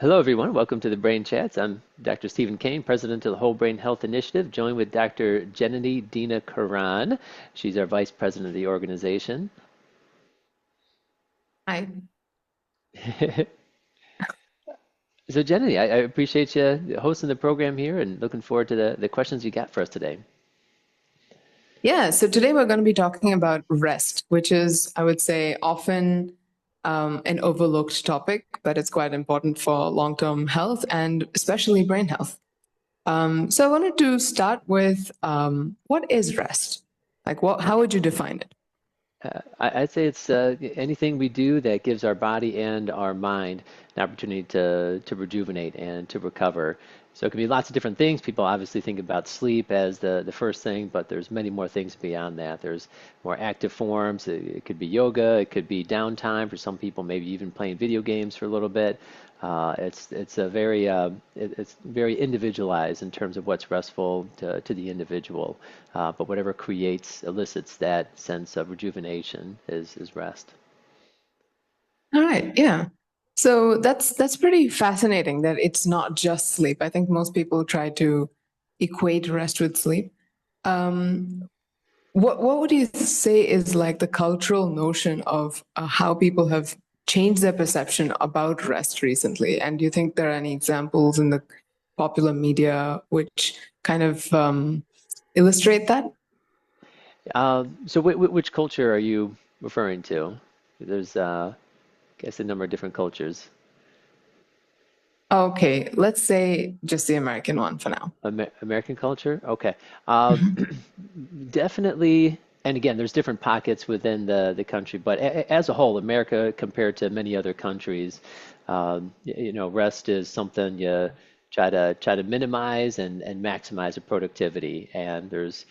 Hello, everyone. Welcome to the Brain Chats. I'm Dr. Stephen Cain, president of the Whole Brain Health Initiative, joined with Dr. Janani Dhinakaran. She's our vice president of the organization. Hi. So, Janani, I appreciate you hosting the program here and looking forward to the questions you got for us today. Yeah, so today we're going to be talking about rest, which is, I would say, often an overlooked topic, but it's quite important for long-term health and especially brain health. So I wanted to start with what is rest? Like, how would you define it? I'd say it's anything we do that gives our body and our mind an opportunity to rejuvenate and to recover. So it can be lots of different things. People obviously think about sleep as the first thing, but there's many more things beyond that. There's more active forms. It could be yoga. It could be downtime for some people, maybe even playing video games for a little bit. It's very individualized in terms of what's restful to the individual. But whatever elicits that sense of rejuvenation is rest. All right, yeah. So that's pretty fascinating that it's not just sleep. I think most people try to equate rest with sleep. Um, what would you say is like the cultural notion of how people have changed their perception about rest recently? And do you think there are any examples in the popular media which kind of illustrate that? So, which culture are you referring to? There's, I guess, a number of different cultures. Okay, let's say just the American one for now. American culture? Okay. Um, Definitely, and again, there's different pockets within the country, but as a whole, America compared to many other countries, rest is something you try to minimize and maximize the productivity. And there's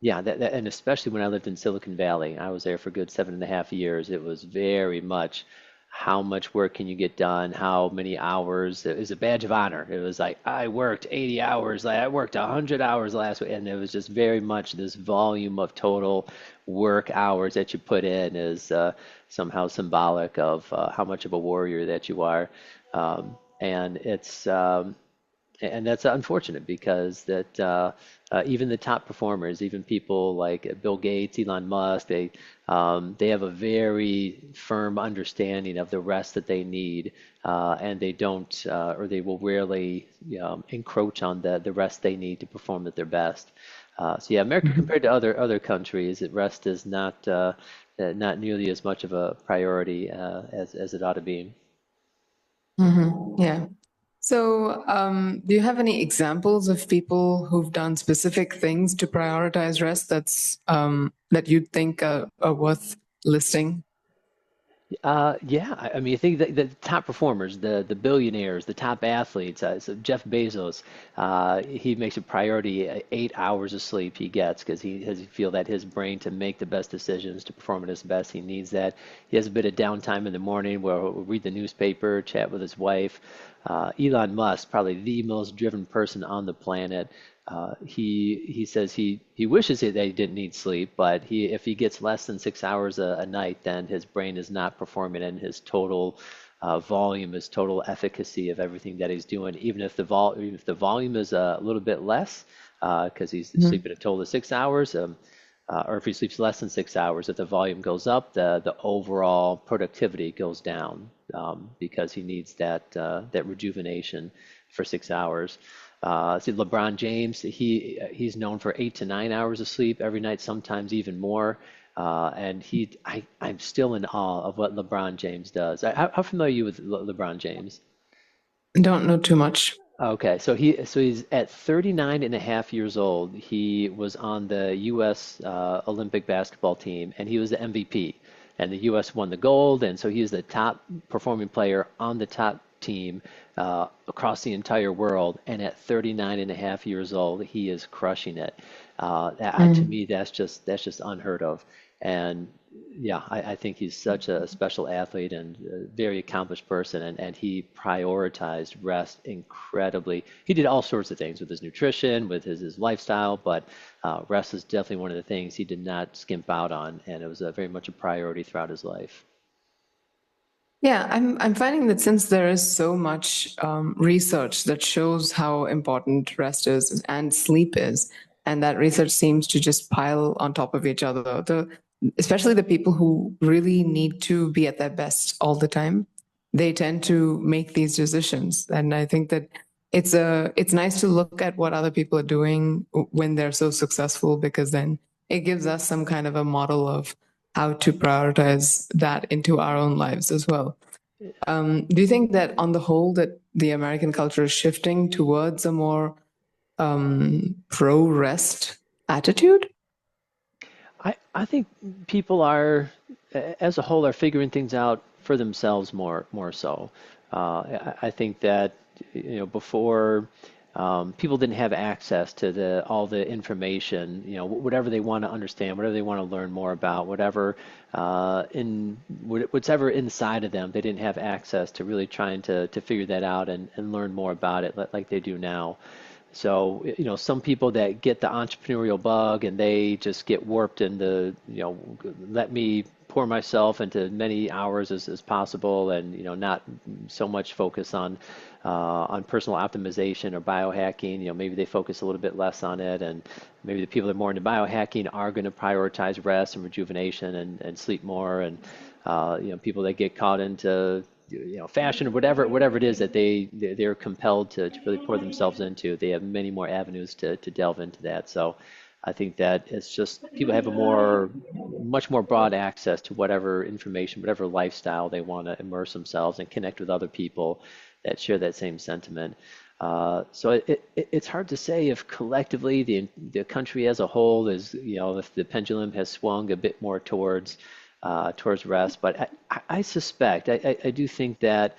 yeah, and especially when I lived in Silicon Valley, I was there for a good 7.5 years. It was very much how much work can you get done, how many hours. It was a badge of honor. It was like I worked 80 hours, like I worked 100 hours last week, and it was just very much this volume of total work hours that you put in is somehow symbolic of how much of a warrior that you are. And and that's unfortunate because that even the top performers, even people like Bill Gates, Elon Musk, they have a very firm understanding of the rest that they need, and they don't, or they will rarely encroach on the rest they need to perform at their best. So yeah, America Mhm. compared to other countries, rest is not nearly as much of a priority as it ought to be. Yeah. So, do you have any examples of people who've done specific things to prioritize rest that you'd think are worth listing? Yeah, I mean, I think that the top performers, the billionaires, the top athletes, so Jeff Bezos, he makes a priority 8 hours of sleep he gets because he feel that his brain to make the best decisions to perform at his best, he needs that. He has a bit of downtime in the morning where he'll read the newspaper, chat with his wife. Elon Musk, probably the most driven person on the planet. He says he wishes that he didn't need sleep, but if he gets less than 6 hours a night, then his brain is not performing, and his total volume, his total efficacy of everything that he's doing, even if the volume is a little bit less, because he's Mhm. sleeping a total of 6 hours, or if he sleeps less than 6 hours, if the volume goes up, the overall productivity goes down because he needs that rejuvenation for 6 hours. See, LeBron James, he's known for 8 to 9 hours of sleep every night, sometimes even more. And I'm still in awe of what LeBron James does. How familiar are you with LeBron James? I don't know too much. Okay, so he's at 39 and a half years old. He was on the U.S. Olympic basketball team, and he was the MVP. And the U.S. won the gold, and so he is the top performing player on the top team across the entire world. And at 39 and a half years old, he is crushing it. To Mm. me, that's just unheard of. And yeah, I think he's such a special athlete and a very accomplished person, and he prioritized rest incredibly. He did all sorts of things with his nutrition, with his lifestyle, but rest is definitely one of the things he did not skimp out on, and it was very much a priority throughout his life. Yeah, I'm finding that since there is so much research that shows how important rest is and sleep is, and that research seems to just pile on top of each other, especially the people who really need to be at their best all the time, they tend to make these decisions. And I think that it's nice to look at what other people are doing when they're so successful, because then it gives us some kind of a model of how to prioritize that into our own lives as well. Do you think that on the whole that the American culture is shifting towards a more pro rest attitude? I think people are, as a whole, are figuring things out for themselves more so. I think that before people didn't have access to the all the information, whatever they want to understand, whatever they want to learn more about, whatever what's ever inside of them, they didn't have access to really trying to figure that out and learn more about it like they do now. So, some people that get the entrepreneurial bug and they just get warped into, let me pour myself into many hours as possible and, not so much focus on personal optimization or biohacking. Maybe they focus a little bit less on it. And maybe the people that are more into biohacking are going to prioritize rest and rejuvenation and sleep more. And, people that get caught into fashion or whatever it is that they're compelled to really pour themselves into. They have many more avenues to delve into that. So I think that it's just people have a much more broad access to whatever information, whatever lifestyle they want to immerse themselves and connect with other people that share that same sentiment. So it's hard to say if collectively the country as a whole is, if the pendulum has swung a bit more towards rest. But I suspect, I do think that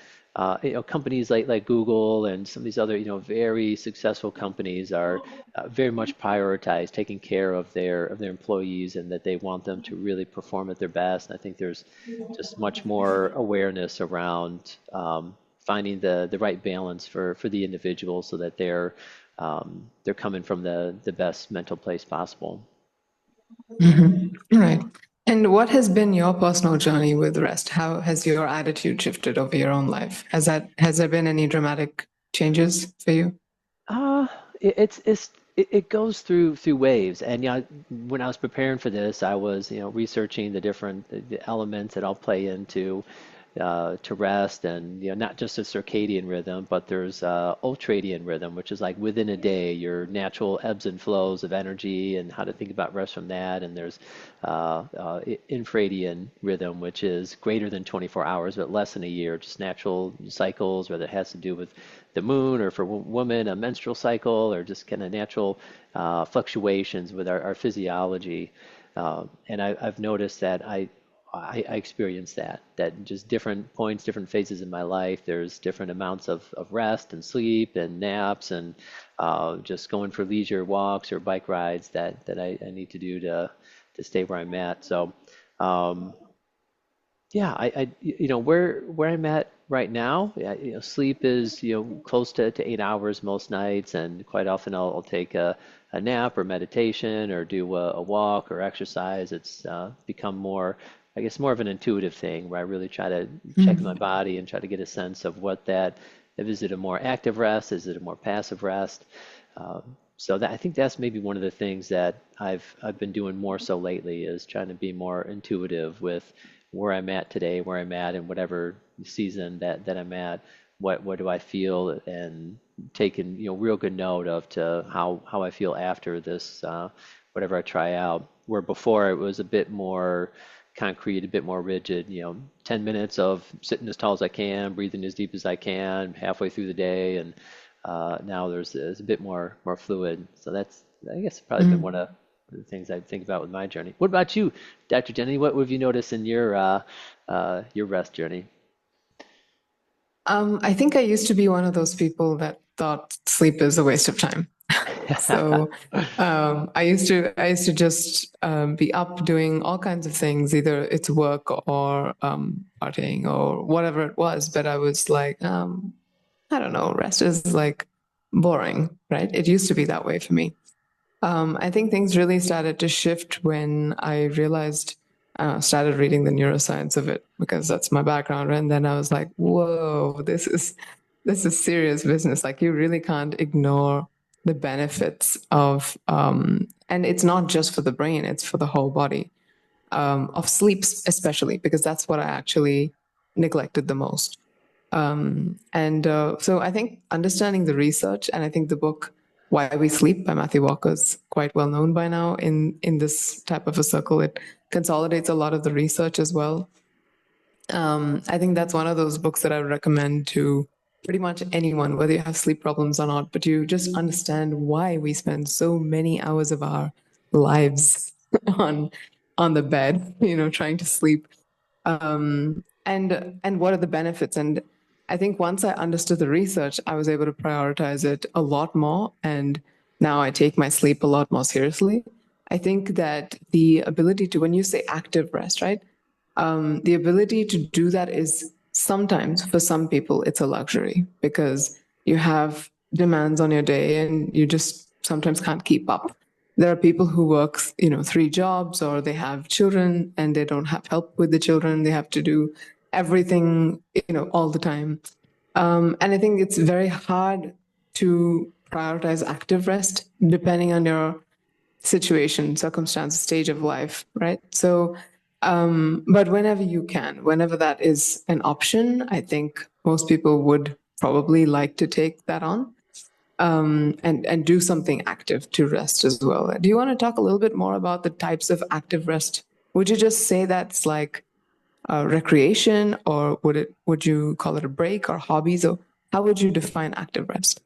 companies like Google and some of these other very successful companies are very much prioritize taking care of their employees and that they want them to really perform at their best. And I think there's just much more awareness around finding the right balance for the individual so that they're coming from the best mental place possible. Right. And what has been your personal journey with rest? How has your attitude shifted over your own life? Has there been any dramatic changes for you? Uh, it goes through waves, and when I was preparing for this, I was researching the different the elements that I'll play into to rest, and not just a circadian rhythm, but there's ultradian rhythm, which is like within a day, your natural ebbs and flows of energy, and how to think about rest from that. And there's infradian rhythm, which is greater than 24 hours, but less than a year, just natural cycles, whether it has to do with the moon or for women, a menstrual cycle, or just kind of natural fluctuations with our physiology. And I've noticed that I experience that just different points, different phases in my life, there's different amounts of rest and sleep and naps and just going for leisure walks or bike rides that I need to do to stay where I'm at. So um, yeah, where I'm at right now, yeah, sleep is close to 8 hours most nights, and quite often I'll take a nap or meditation or do a walk or exercise. It's become more, I guess, more of an intuitive thing where I really try to check in my body and try to get a sense of what that. Is it a more active rest? Is it a more passive rest? So I think that's maybe one of the things that I've been doing more so lately is trying to be more intuitive with where I'm at today, where I'm at in whatever season that I'm at. What do I feel, and taking real good note of to how I feel after this whatever I try out. Where before it was a bit more concrete, a bit more rigid. 10 minutes of sitting as tall as I can, breathing as deep as I can, halfway through the day, and now there's a bit more fluid. So that's, I guess, probably been one of the things I think about with my journey. What about you, Dr. Jenny? What have you noticed in your rest journey? I think I used to be one of those people that thought sleep is a waste of time. So I used to just be up doing all kinds of things, either it's work or partying or whatever it was. But I was like, I don't know, rest is like boring, right? It used to be that way for me. I think things really started to shift when I realized. Started reading the neuroscience of it because that's my background, and then I was like, whoa, this is serious business. Like you really can't ignore the benefits of, and it's not just for the brain; it's for the whole body, of sleep, especially because that's what I actually neglected the most. And so I think understanding the research, and I think the book Why We Sleep by Matthew Walker is quite well known by now in this type of a circle. It consolidates a lot of the research as well. I think that's one of those books that I would recommend to pretty much anyone, whether you have sleep problems or not, but you just understand why we spend so many hours of our lives on on the bed, trying to sleep, and what are the benefits. And I think once I understood the research, I was able to prioritize it a lot more, and now I take my sleep a lot more seriously. I think that the ability to, when you say active rest, right, the ability to do that is sometimes, for some people, it's a luxury because you have demands on your day and you just sometimes can't keep up. There are people who work, three jobs, or they have children and they don't have help with the children. They have to do everything, all the time. And I think it's very hard to prioritize active rest depending on your situation, circumstance, stage of life, right? So, but whenever you can, whenever that is an option, I think most people would probably like to take that on, and do something active to rest as well. Do you want to talk a little bit more about the types of active rest? Would you just say that's like recreation, or would you call it a break or hobbies, or how would you define active rest?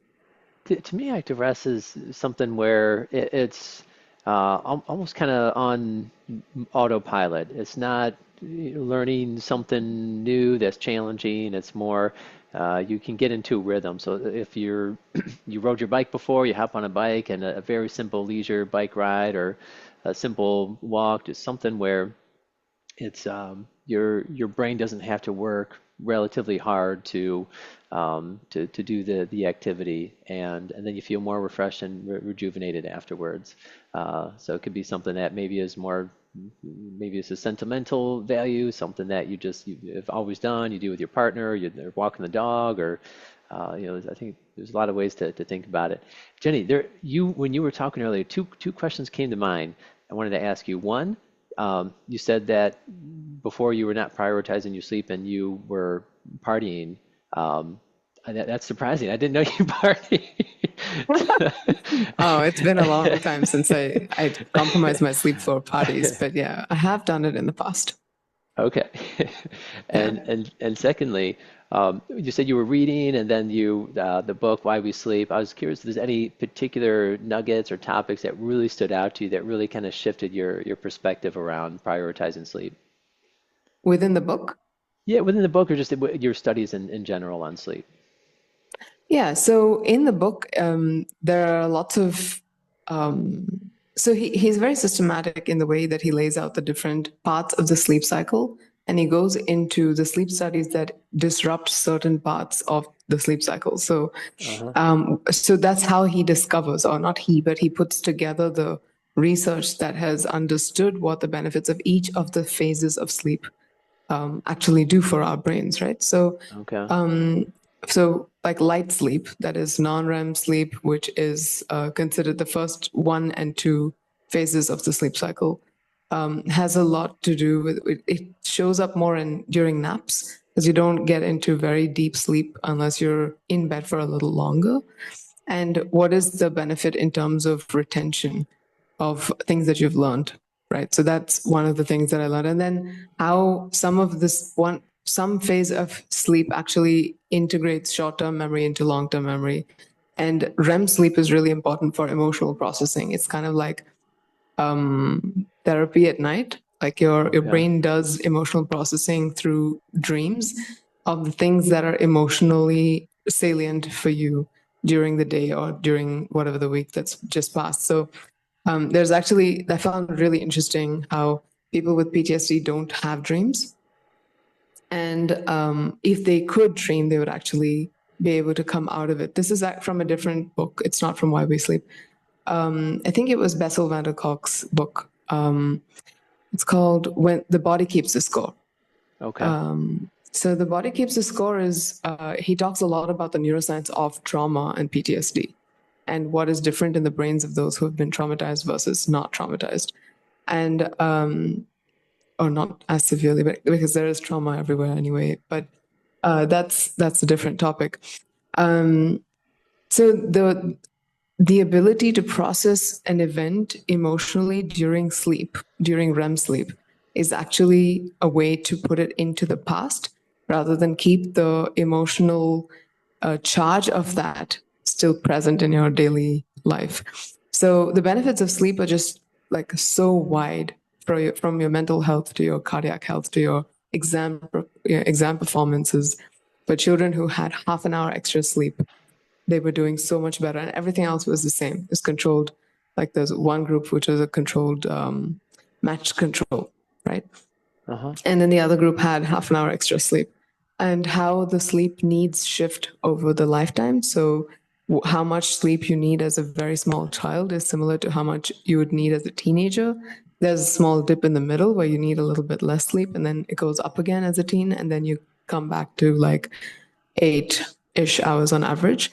To me, active rest is something where it's almost kind of on autopilot. It's not learning something new that's challenging. It's more you can get into a rhythm. So if you rode your bike before, you hop on a bike and a very simple leisure bike ride or a simple walk, just something where it's your brain doesn't have to work relatively hard to do the activity, and then you feel more refreshed and rejuvenated afterwards. So it could be something that maybe is more, maybe it's a sentimental value, something that you've always done, you do with your partner, you're walking the dog, or I think there's a lot of ways to think about it. Jenny, when you were talking earlier, two questions came to mind. I wanted to ask you. One, you said that before you were not prioritizing your sleep and you were partying. Um, that's surprising. I didn't know you party. Oh, it's been a long time since I compromised my sleep for parties, but yeah, I have done it in the past. Okay. Yeah. And secondly, you said you were reading and then the book Why We Sleep. I was curious if there's any particular nuggets or topics that really stood out to you that really kind of shifted your perspective around prioritizing sleep. Within the book? Yeah, within the book or just your studies in general on sleep. Yeah, so in the book, there are lots of. So he's very systematic in the way that he lays out the different parts of the sleep cycle, and he goes into the sleep studies that disrupt certain parts of the sleep cycle. So, Uh-huh. so that's how he discovers, or not he, but he puts together the research that has understood what the benefits of each of the phases of sleep actually do for our brains, right? Okay. Um, so like light sleep, that is non-REM sleep, which is considered the first one and two phases of the sleep cycle, has a lot to do with it. Shows up more in during naps because you don't get into very deep sleep unless you're in bed for a little longer. And what is the benefit in terms of retention of things that you've learned, right? So that's one of the things that I learned. And then how some phase of sleep actually integrates short-term memory into long-term memory. And REM sleep is really important for emotional processing. It's kind of like therapy at night. Like your Okay. brain does emotional processing through dreams of the things that are emotionally salient for you during the day or during whatever the week that's just passed. So there's actually, I found really interesting how people with PTSD don't have dreams. And if they could dream, they would actually be able to come out of it. This is from a different book. It's not from Why We Sleep. I think it was Bessel van der Kolk's book. It's called When the Body Keeps the Score. Okay. So the body keeps the score is he talks a lot about the neuroscience of trauma and PTSD and what is different in the brains of those who have been traumatized versus not traumatized, and or not as severely, but because there is trauma everywhere anyway. But that's a different topic. So the ability to process an event emotionally during sleep, during REM sleep, is actually a way to put it into the past rather than keep the emotional charge of that still present in your daily life. So the benefits of sleep are just like so wide from your mental health to your cardiac health to your exam performances. For children who had half an hour extra sleep, they were doing so much better, and everything else was the same. It's controlled. Like there's one group which was a controlled matched control, right? Uh-huh. And then the other group had half an hour extra sleep. And how the sleep needs shift over the lifetime. So how much sleep you need as a very small child is similar to how much you would need as a teenager. There's a small dip in the middle where you need a little bit less sleep, and then it goes up again as a teen, and then you come back to like 8-ish hours on average.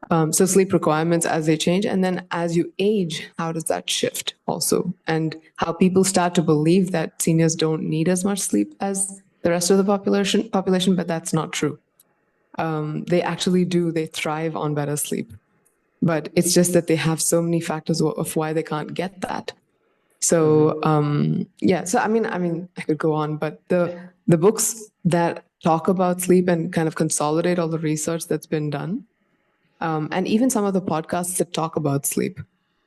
So sleep requirements as they change, and then as you age, how does that shift also? And how people start to believe that seniors don't need as much sleep as the rest of the population, but that's not true. They actually do. They thrive on better sleep, but it's just that they have so many factors of why they can't get that. Hmm. So yeah. So I mean, I could go on, but the books that talk about sleep and kind of consolidate all the research that's been done, and even some of the podcasts that talk about sleep.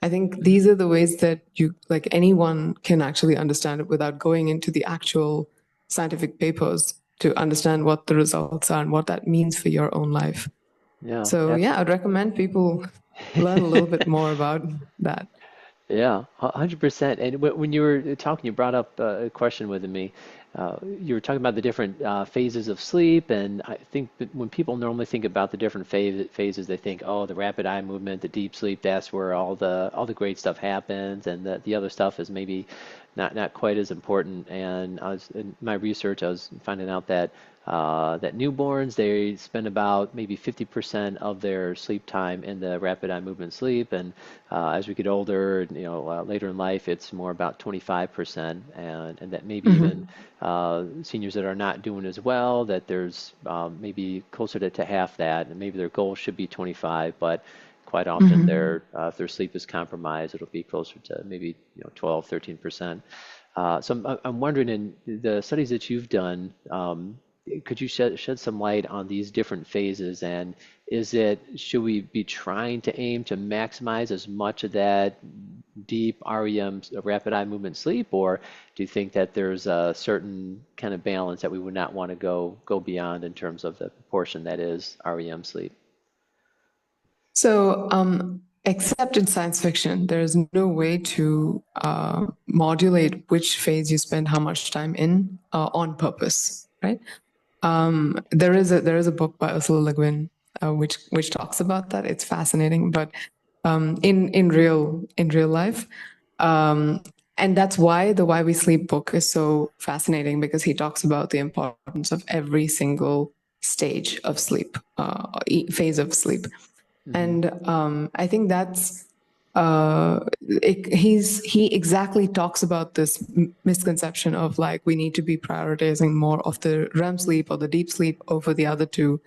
I think these are the ways that you, like anyone, can actually understand it without going into the actual scientific papers to understand what the results are and what that means for your own life. Yeah, So yeah, I'd absolutely. recommend people learn a little bit more about that. Yeah, 100%. And when you were talking, you brought up a question with me. You were talking about the different phases of sleep, and I think that when people normally think about the different phases, they think, oh, the rapid eye movement, the deep sleep, that's where all the great stuff happens, and the other stuff is maybe not quite as important. And I was in my research, I was finding out that newborns, they spend about maybe 50% of their sleep time in the rapid eye movement sleep, and as we get older, later in life, it's more about 25%, and that maybe even Mm-hmm. seniors that are not doing as well, that there's maybe closer to half that, and maybe their goal should be 25, but quite often Mm-hmm. if their sleep is compromised, it'll be closer to maybe 12, 13%. So I'm wondering, in the studies that you've done, could you shed some light on these different phases? And should we be trying to aim to maximize as much of that deep REM, rapid eye movement sleep, or do you think that there's a certain kind of balance that we would not want to go beyond in terms of the proportion that is REM sleep? So, except in science fiction, there is no way to modulate which phase you spend how much time in on purpose, right? There is a book by Ursula Le Guin which talks about that. It's fascinating, but in real life, um, and that's why the Why We Sleep book is so fascinating, because he talks about the importance of every single stage of sleep, phase of sleep. Hmm. And I think that's he exactly talks about this misconception of like we need to be prioritizing more of the REM sleep or the deep sleep over the other two.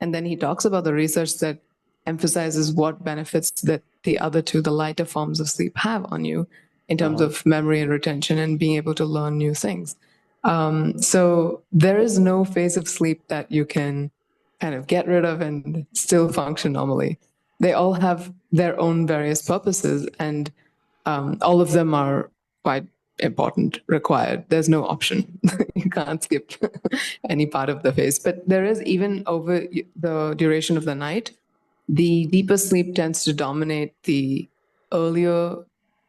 And then he talks about the research that emphasizes what benefits that the other two, the lighter forms of sleep, have on you in terms Uh-huh. of memory and retention and being able to learn new things. So there is no phase of sleep that you can kind of get rid of and still function normally. They all have their own various purposes, and all of them are quite important, required. There's no option. You can't skip any part of the phase. But there is, even over the duration of the night, the deeper sleep tends to dominate the earlier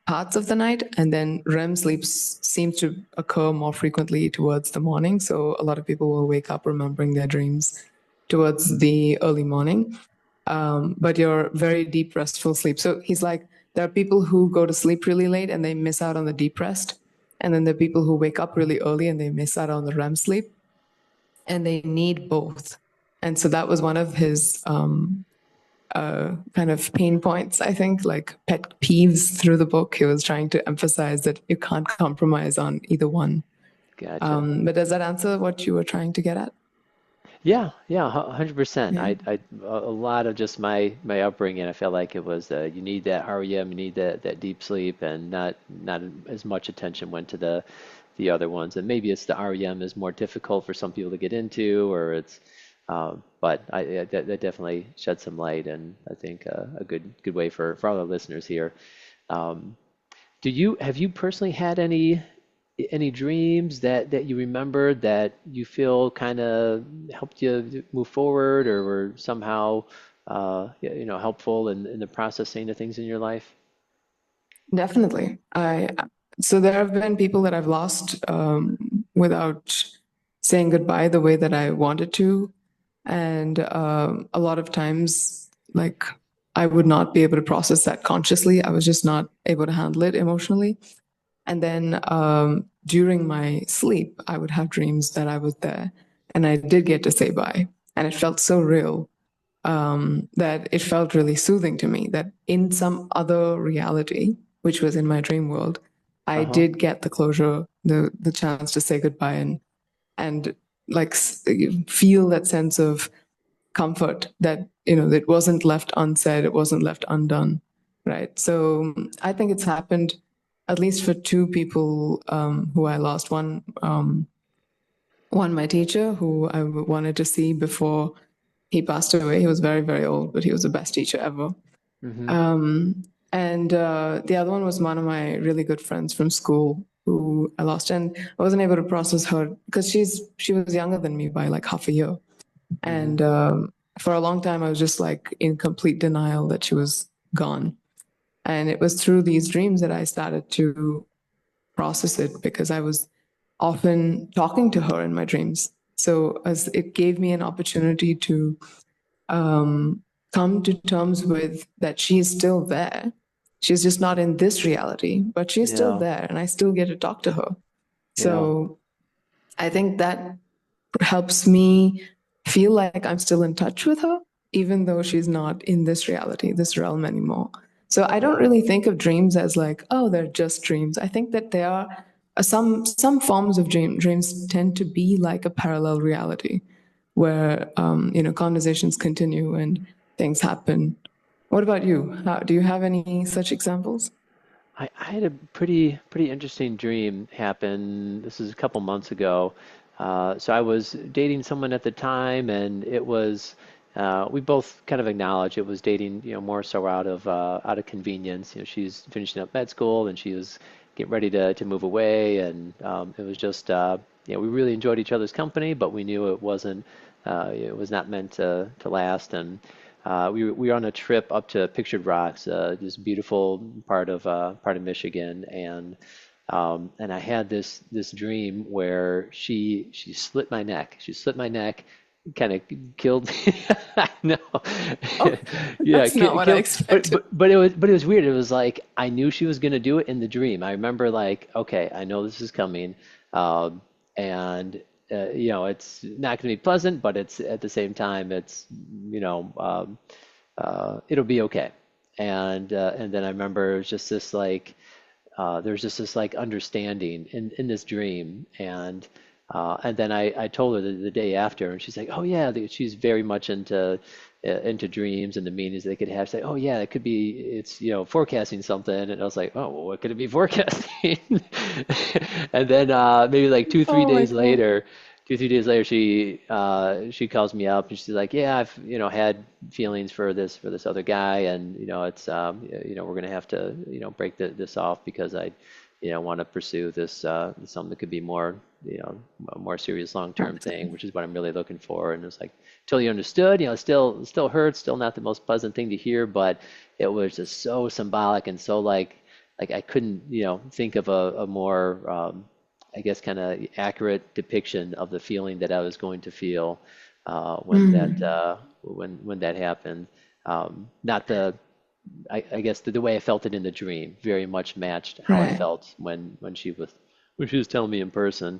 parts of the night, and then REM sleep seems to occur more frequently towards the morning. So a lot of people will wake up remembering their dreams towards the early morning. But your very deep, restful sleep. So he's like, there are people who go to sleep really late and they miss out on the deep rest. And then there are people who wake up really early and they miss out on the REM sleep, and they need both. And so that was one of his kind of pain points, I think, like pet peeves through the book. He was trying to emphasize that you can't compromise on either one. Gotcha. But does that answer what you were trying to get at? Yeah, yeah, 100%. Yeah. A lot of just my upbringing, I felt like it was you need that REM, you need that deep sleep, and not as much attention went to the other ones. And maybe it's the REM is more difficult for some people to get into, or it's, but that definitely shed some light, and I think a good way for all the listeners here. Um, do you have you personally had any dreams that you remember that you feel kind of helped you move forward or were somehow helpful in the processing of things in your life? Definitely. I So there have been people that I've lost without saying goodbye the way that I wanted to, and a lot of times, like I would not be able to process that consciously. I was just not able to handle it emotionally. And then during my sleep, I would have dreams that I was there, and I did get to say bye, and it felt so real that it felt really soothing to me that in some other reality, which was in my dream world, I Uh-huh. did get the closure, the chance to say goodbye and like feel that sense of comfort that it wasn't left unsaid, it wasn't left undone, right? So I think it's happened at least for two people who I lost. One, my teacher, who I wanted to see before he passed away. He was very, very old, but he was the best teacher ever. Mm-hmm. And the other one was one of my really good friends from school who I lost, and I wasn't able to process her because she was younger than me by like half a year, Mm-hmm. and for a long time I was just like in complete denial that she was gone. And it was through these dreams that I started to process it because I was often talking to her in my dreams. So as it gave me an opportunity to come to terms with that she's still there. She's just not in this reality, but she's still Yeah, there and I still get to talk to her. yeah, So I think that helps me feel like I'm still in touch with her, even though she's not in this reality, this realm anymore. So I don't yeah. really think of dreams as like, oh, they're just dreams. I think that they are some forms of dreams tend to be like a parallel reality where conversations continue and things happen. What about you? Do you have any such examples? I had a pretty interesting dream happen. This is a couple months ago. So I was dating someone at the time, and it was we both kind of acknowledged it was dating, more so out of convenience. She's finishing up med school, and she was getting ready to move away, and it was just we really enjoyed each other's company, but we knew it was not meant to last, and we were on a trip up to Pictured Rocks, this beautiful part of Michigan, and I had this dream where she slit my neck. She slit my neck, kind of killed me. I know. Oh, Yeah, that's not what I killed. But expected. but but it was weird. It was like I knew she was gonna do it in the dream. I remember like, okay, I know this is coming, um, and it's not gonna be pleasant, but it's at the same time, it's you know, it'll be okay. And then I remember it was just this like there's just this like understanding in this dream, and then I told her the day after, and she's like, oh yeah, she's very much into dreams and the meanings they could have. She's like, oh yeah, it could be it's forecasting something, and I was like, oh well, what could it be forecasting? And then maybe like Oh my God. 2 3 days later, she calls me up and she's like, yeah, I've had feelings for this other guy, and it's we're gonna have to break this off because I want to pursue this something that could be more a more serious long-term thing, which is what I'm really looking for. And it's like totally understood. It still hurts, still not the most pleasant thing to hear, but it was just so symbolic and so like I couldn't think of a more I guess kind of accurate depiction of the feeling that I was going to feel Mm, when that happened. Not I guess the way I felt it in the dream very much matched how I right. felt when she when she was telling me in person.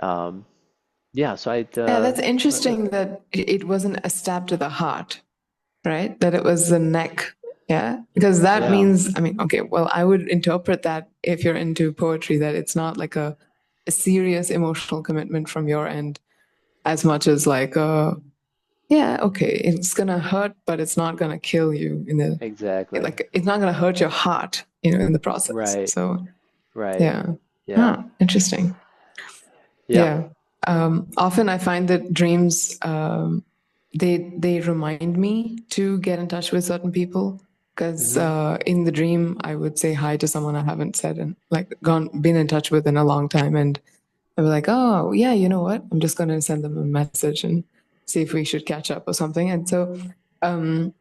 Um, yeah, so I Yeah, that's interesting that it wasn't a stab to the heart, right? That it was the neck. Yeah. Because that yeah, means, I mean, okay, well, I would interpret that if you're into poetry, that it's not like a serious emotional commitment from your end as much as like, yeah, okay, it's gonna hurt, but it's not gonna kill you in the, exactly. like, it's not gonna hurt your heart, in the process. Right, So, right. yeah. Yeah, Huh, interesting. yeah. Yeah. Often I find that dreams they remind me to get in touch with certain people because Hmm. in the dream I would say hi to someone I haven't said and like gone been in touch with in a long time, and I'd be like, oh yeah, you know what? I'm just going to send them a message and see if we should catch up or something. And so um,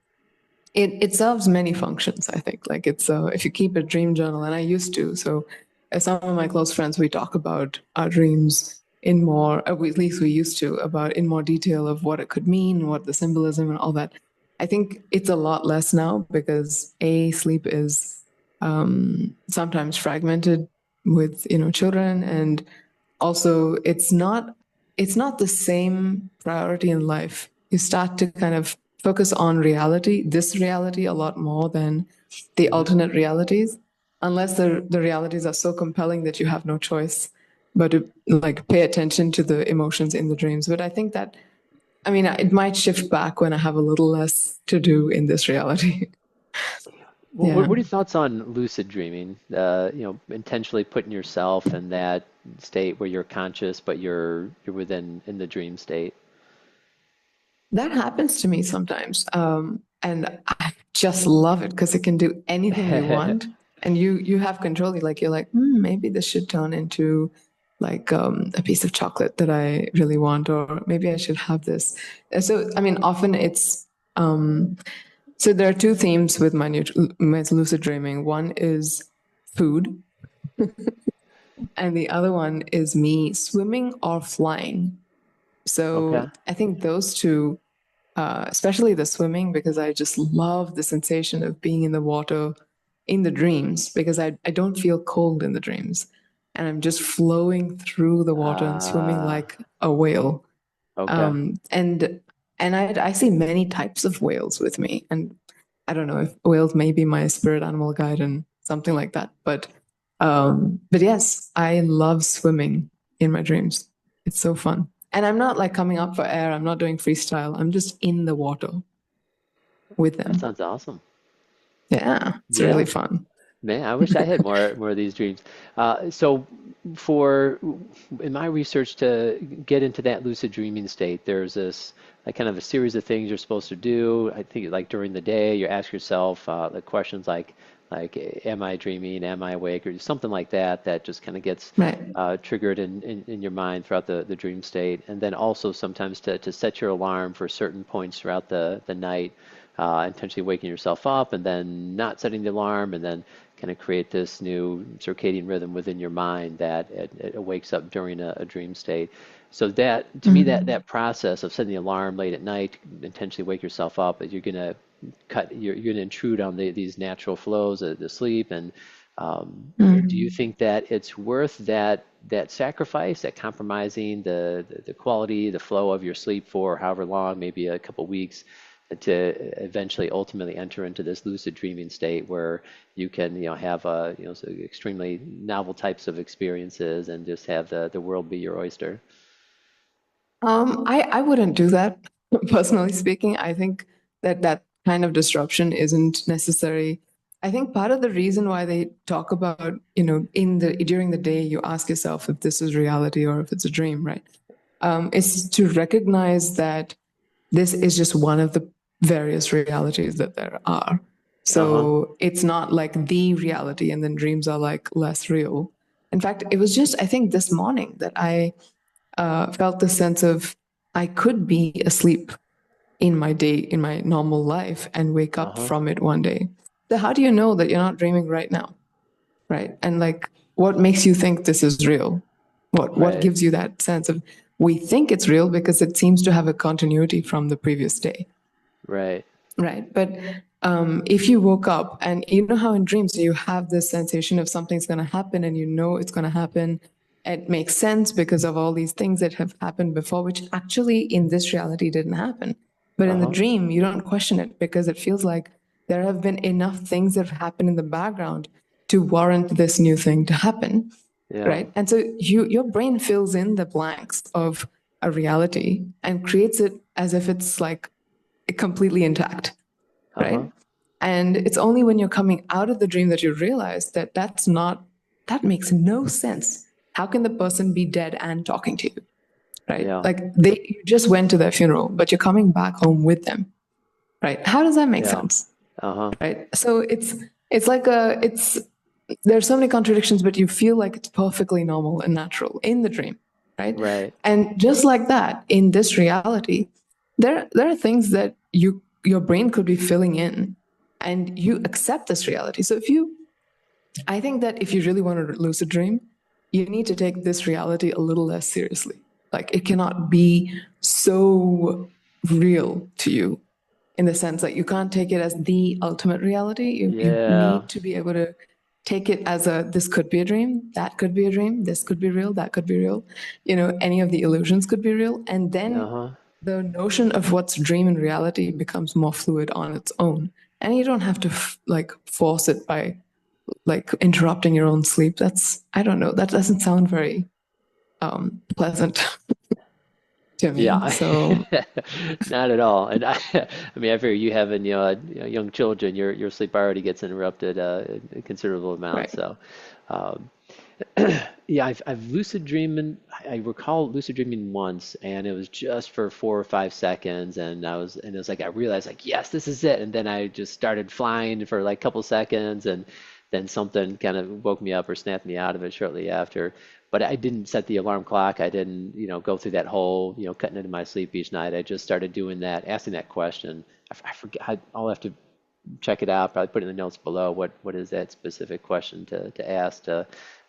it serves many functions, I think. Like it's if you keep a dream journal, and I used to. So as some of my close friends, we talk about our dreams in more, at least we used to, about in more detail of what it could mean, what the symbolism and all that. I think it's a lot less now because sleep is sometimes fragmented with children, and also it's not the same priority in life. You start to kind of focus on this reality a lot more than the Hmm. alternate realities, unless the realities are so compelling that you have no choice but to like pay attention to the emotions in the dreams. But I think that, I mean, it might shift back when I have a little less to do in this reality. Well, Yeah. what are your thoughts on lucid dreaming? Intentionally putting yourself in that state where you're conscious, but you're within in the dream state. That happens to me sometimes. And I just love it because it can do anything you want. And you have control. You're like, maybe this should turn into like a piece of chocolate that I really want, or maybe I should have this. So I mean, often it's so there are two themes with my lucid dreaming. One is food, and the other one is me swimming or flying. So Okay. I think those two, especially the swimming, because I just love the sensation of being in the water in the dreams, because I don't feel cold in the dreams. And I'm just flowing through the water and swimming Ah, like a whale. okay. And I see many types of whales with me. And I don't know if whales may be my spirit animal guide and something like that. But yes, I love swimming in my dreams. It's so fun. And I'm not like coming up for air. I'm not doing freestyle. I'm just in the water with That them. sounds awesome. Yeah, it's really Yeah. fun. Man, I wish I had more of these dreams. So, for in my research to get into that lucid dreaming state, there's this like kind of a series of things you're supposed to do. I think like during the day, you ask yourself the questions like Am I dreaming? Am I awake? Or something like that. That just kind of gets Right. triggered in your mind throughout the dream state, and then also sometimes to set your alarm for certain points throughout the night, intentionally waking yourself up and then not setting the alarm, and then kind of create this new circadian rhythm within your mind that it wakes up during a dream state. So that to me that process of setting the alarm late at night, intentionally wake yourself up, that you're gonna intrude on these natural flows of the sleep. And do you Mm. think that it's worth that sacrifice, that compromising the quality, the flow of your sleep for however long, maybe a couple weeks, to eventually ultimately enter into this lucid dreaming state where you can have so extremely novel types of experiences and just have the world be your oyster? I wouldn't do that, personally speaking. I think that kind of disruption isn't necessary. I think part of the reason why they talk about, during the day, you ask yourself if this is reality or if it's a dream, right? Is to recognize that this is just one of the various realities that there are. Uh-huh. So it's not like the reality, and then dreams are like less real. In fact, it was just, I think, this morning that I felt the sense of I could be asleep in my day, in my normal life, and wake up Uh-huh. from it one day. So, how do you know that you're not dreaming right now? Right. And like, what makes you think this is real? What Right. gives you that sense of we think it's real because it seems to have a continuity from the previous day? Right. Right. But if you woke up and you know how in dreams you have this sensation of something's going to happen and you know it's going to happen, it makes sense because of all these things that have happened before, which actually in this reality didn't happen. But in the Uh-huh. dream, you don't question it because it feels like there have been enough things that have happened in the background to warrant this new thing to happen, Yeah. right? And so your brain fills in the blanks of a reality and creates it as if it's like completely intact, Uh-huh. right? And it's only when you're coming out of the dream that you realize that that makes no sense. How can the person be dead and talking to you, right? Yeah. Like you just went to their funeral, but you're coming back home with them, right? How does that make Yeah. sense, Uh-huh. right? So it's like there's so many contradictions, but you feel like it's perfectly normal and natural in the dream, right? Right. And just like that, in this reality, there are things that your brain could be filling in, and you accept this reality. So I think that if you really want to lucid dream, you need to take this reality a little less seriously. Like it cannot be so real to you in the sense that you can't take it as the ultimate reality. You Yeah. need to be able to take it as this could be a dream, that could be a dream, this could be real, that could be real. Any of the illusions could be real. And then Uh-huh. the notion of what's dream and reality becomes more fluid on its own. And you don't have to like force it by like interrupting your own sleep. I don't know, that doesn't sound very pleasant to me. Yeah, So, not at all. And I mean, I figure you having young children, your sleep already gets interrupted a considerable amount. right. So, um, yeah, I've lucid dreaming. I recall lucid dreaming once, and it was just for 4 or 5 seconds, and it was like I realized like yes, this is it, and then I just started flying for like a couple seconds, and then something kind of woke me up or snapped me out of it shortly after. But I didn't set the alarm clock. I didn't, go through that whole, cutting into my sleep each night. I just started doing that, asking that question. I forget. I'll have to check it out. Probably put in the notes below what is that specific question to ask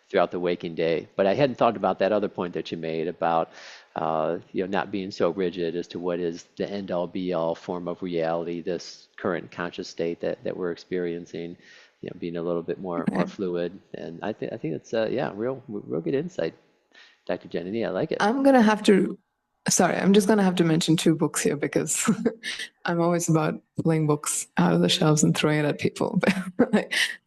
throughout the waking day. But I hadn't thought about that other point that you made about not being so rigid as to what is the end all be all form of reality, this current conscious state that we're experiencing. Being a little bit more Right. fluid, and I think it's yeah, real good insight, Dr. Janani. I like it. I'm gonna have to, sorry, I'm just gonna have to mention two books here because I'm always about pulling books out of the shelves and throwing it at people.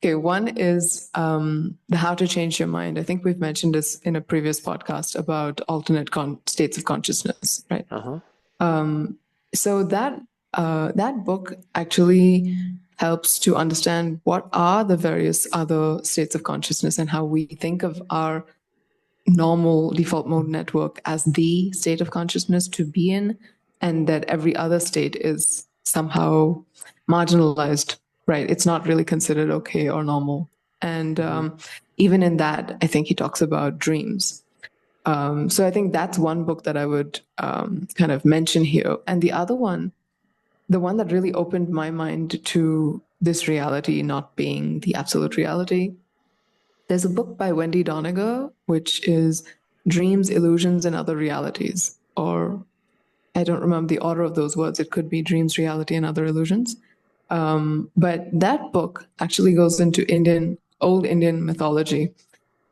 Okay, one is The How to Change Your Mind. I think we've mentioned this in a previous podcast about alternate states of consciousness, right? Uh-huh. So that book actually helps to understand what are the various other states of consciousness and how we think of our normal default mode network as the state of consciousness to be in, and that every other state is somehow marginalized, right? It's not really considered okay or normal. And Hmm. even in that, I think he talks about dreams. So I think that's one book that I would kind of mention here. And the other one, the one that really opened my mind to this reality not being the absolute reality, there's a book by Wendy Doniger, which is Dreams, Illusions, and Other Realities. Or I don't remember the order of those words. It could be Dreams, Reality, and Other Illusions. But that book actually goes into old Indian mythology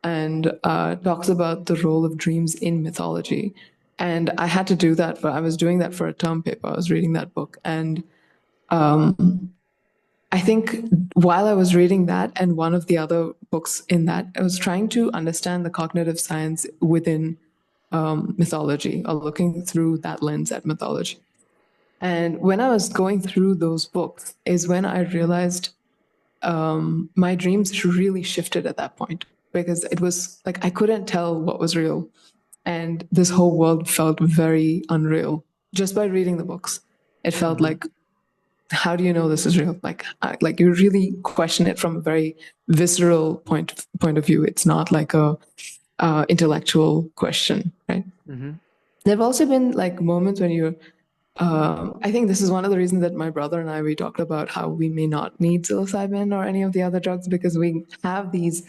and talks about the role of dreams in mythology. And I had to do that I was doing that for a term paper. I was reading that book. And I think while I was reading that and one of the other books in that, I was trying to understand the cognitive science within mythology or looking through that lens at mythology. And when I was going through those books, is when I realized my dreams really shifted at that point because it was like I couldn't tell what was real. And this whole world felt very unreal just by reading the books. It felt Hmm. like, how do you know this is real? Like you really question it from a very visceral point of view. It's not like a intellectual question, right? Hmm. There have also been like moments when you're I think this is one of the reasons that my brother and we talked about how we may not need psilocybin or any of the other drugs because we have these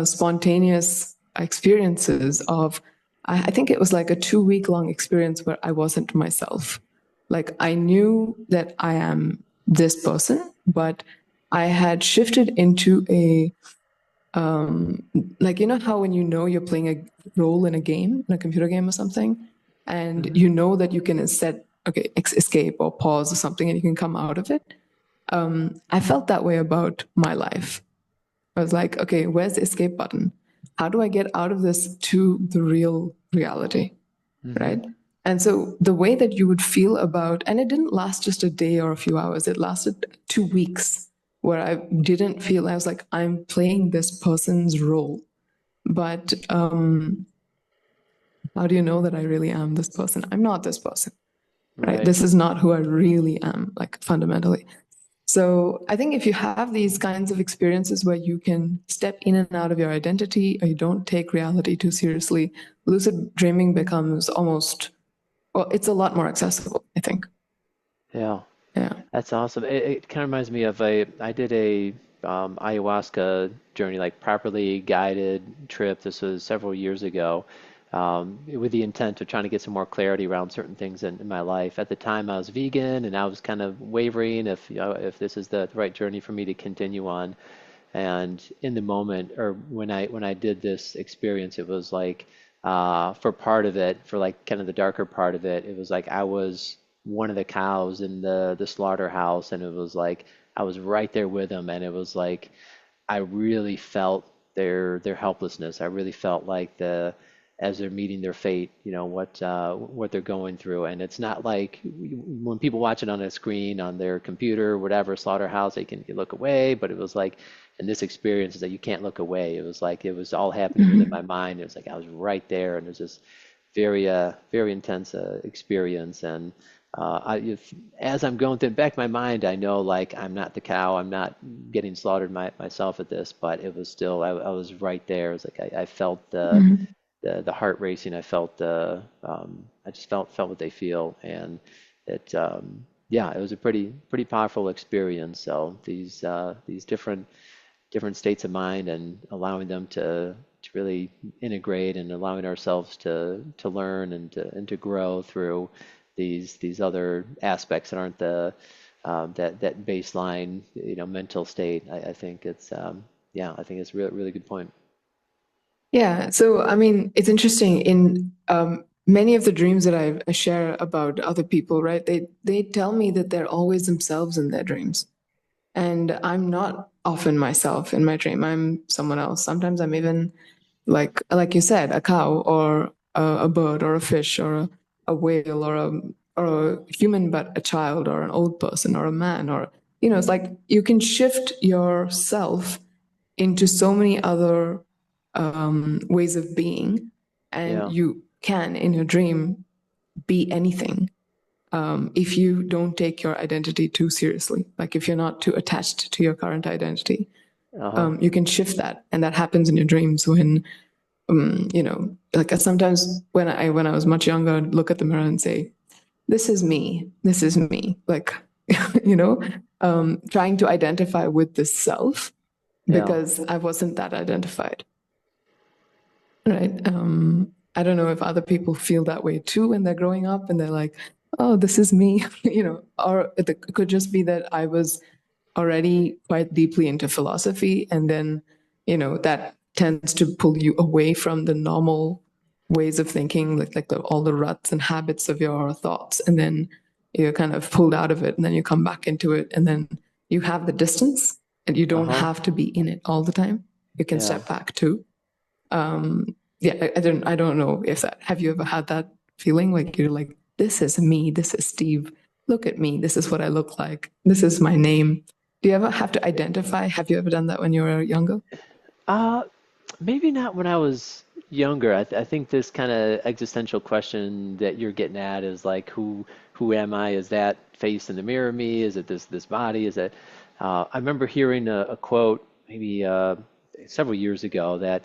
spontaneous experiences of, I think it was like a 2 week long experience where I wasn't myself. Like I knew that I am this person, but I had shifted into um, like, you know how when you know you're playing a role in a game, in a computer game or something, and Hmm. you know that you can set, okay, escape or pause or something and you can come out of it. I felt that way about my life. I was like, okay, where's the escape button? How do I get out of this to the real reality? Hmm. Right? And so the way that you would feel about, and it didn't last just a day or a few hours, it lasted 2 weeks where I didn't feel, I was like, I'm playing this person's role. But how do you know that I really am this person? I'm not this person, right? Right. This is not who I really am, like fundamentally. So I think if you have these kinds of experiences where you can step in and out of your identity or you don't take reality too seriously, lucid dreaming becomes almost, well, it's a lot more accessible, I think. Yeah. Yeah. That's awesome. It kind of reminds me of I did a ayahuasca journey, like properly guided trip. This was several years ago, with the intent of trying to get some more clarity around certain things in my life. At the time, I was vegan, and I was kind of wavering if if this is the right journey for me to continue on. And in the moment, or when I did this experience, it was like for part of it, for like kind of the darker part of it, it was like I was one of the cows in the slaughterhouse, and it was like I was right there with them, and it was like I really felt their helplessness. I really felt like as they're meeting their fate, what they're going through. And it's not like when people watch it on a screen on their computer, whatever, slaughterhouse, they can look away. But it was like, in this experience, is that you can't look away. It was like it was all happening within my mind. It was like I was right there, and it was just very intense experience. And as I'm going through the back of my mind, I know like I'm not the cow, I'm not getting slaughtered myself at this, but it was still I was right there. It was like I felt Mhm. the heart racing. I felt I just felt what they feel, and it yeah, it was a pretty powerful experience. So these different states of mind and allowing them to really integrate and allowing ourselves to learn and to grow through these other aspects that aren't the that baseline mental state. I think it's yeah, I think it's a really good point. Yeah. So, I mean, it's interesting in many of the dreams that I share about other people, right? They tell me that they're always themselves in their dreams. And I'm not often myself in my dream. I'm someone else. Sometimes I'm even like you said, a cow or a bird or a fish or a whale or a human, but a child or an old person or a man or it's like you can shift yourself into so many other ways of being, and Yeah. you can in your dream be anything if you don't take your identity too seriously. Like if you're not too attached to your current identity, Uh-huh. you can shift that, and that happens in your dreams when like sometimes when I was much younger, I'd look at the mirror and say, this is me, like you know, trying to identify with this self Yeah. because I wasn't that identified, right? I don't know if other people feel that way too when they're growing up and they're like, oh, this is me, or it could just be that I was already quite deeply into philosophy, and then that tends to pull you away from the normal ways of thinking, like all the ruts and habits of your thoughts, and then you're kind of pulled out of it, and then you come back into it, and then you have the distance, and you don't Uh-huh. have to be in it all the time. You can Yeah. step back too. um yeah, I don't know if that, have you ever had that feeling like you're like, this is me, this is Steve, look at me, this is what I look like, this is my name. Do you ever have to identify? Have you ever done that when you were younger? Uh, Maybe not when I was younger. I think this kind of existential question that you're getting at is like, who am I? Is that face in the mirror me? Is it this body? Is it? I remember hearing a quote maybe several years ago that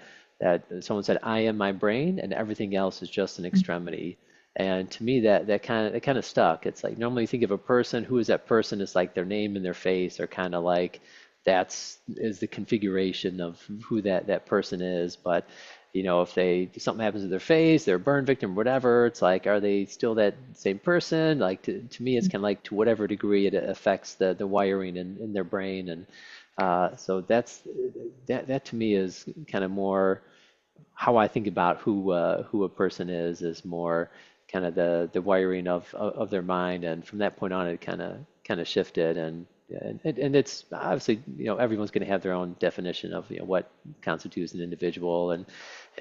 someone said, "I am my brain, and everything else is just an extremity." And to me, that kind of stuck. It's like normally you think of a person. Who is that person? It's like their name and their face are kind of like that's is the configuration of who that person is. But if something happens to their face, they're a burn victim, whatever, it's like, are they still that same person? Like to me, it's kind of like to whatever degree it affects the wiring in their brain. And So that to me is kind of more how I think about who a person is more kind of the wiring of their mind, and from that point on, it kind of shifted, and it's obviously everyone's going to have their own definition of what constitutes an individual and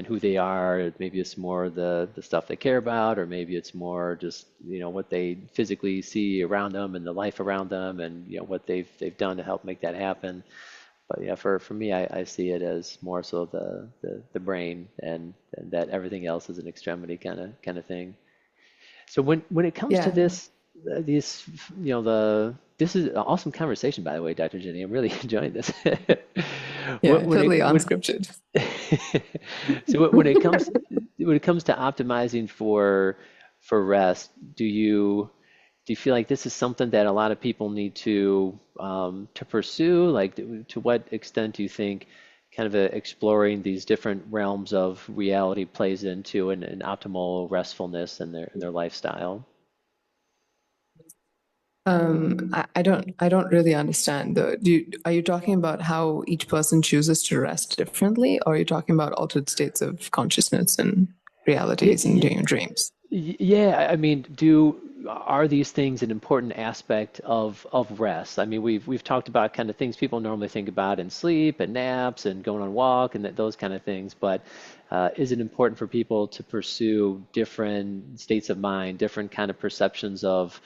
who they are. Maybe it's more the stuff they care about, or maybe it's more just what they physically see around them and the life around them, and what they've done to help make that happen. But yeah, for me, I see it as more so the brain, and that everything else is an extremity kind of thing. So when it comes to Yeah. these, this is an awesome conversation, by the way, Dr. Jenny. I'm really enjoying this. Yeah, When totally it when unscripted. so when it comes to optimizing for rest, do you feel like this is something that a lot of people need to pursue? Like, to what extent do you think kind of exploring these different realms of reality plays into an optimal restfulness in their lifestyle? I don't really understand though. Are you talking about how each person chooses to rest differently, or are you talking about altered states of consciousness and Y- realities and y- dreams? Yeah, I mean, do are these things an important aspect of rest? I mean, we've talked about kind of things people normally think about in sleep and naps and going on a walk and those kind of things, but is it important for people to pursue different states of mind, different kind of perceptions of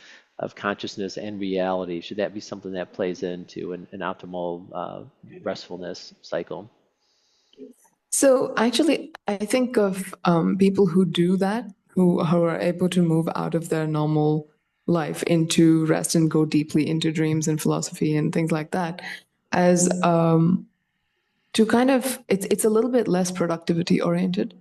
consciousness and reality? Should that be something that plays into an optimal restfulness cycle? So actually, I think of people who do that, who are able to move out of their normal life into rest and go deeply into dreams and philosophy and things like that, as to kind of it's a little bit less productivity oriented.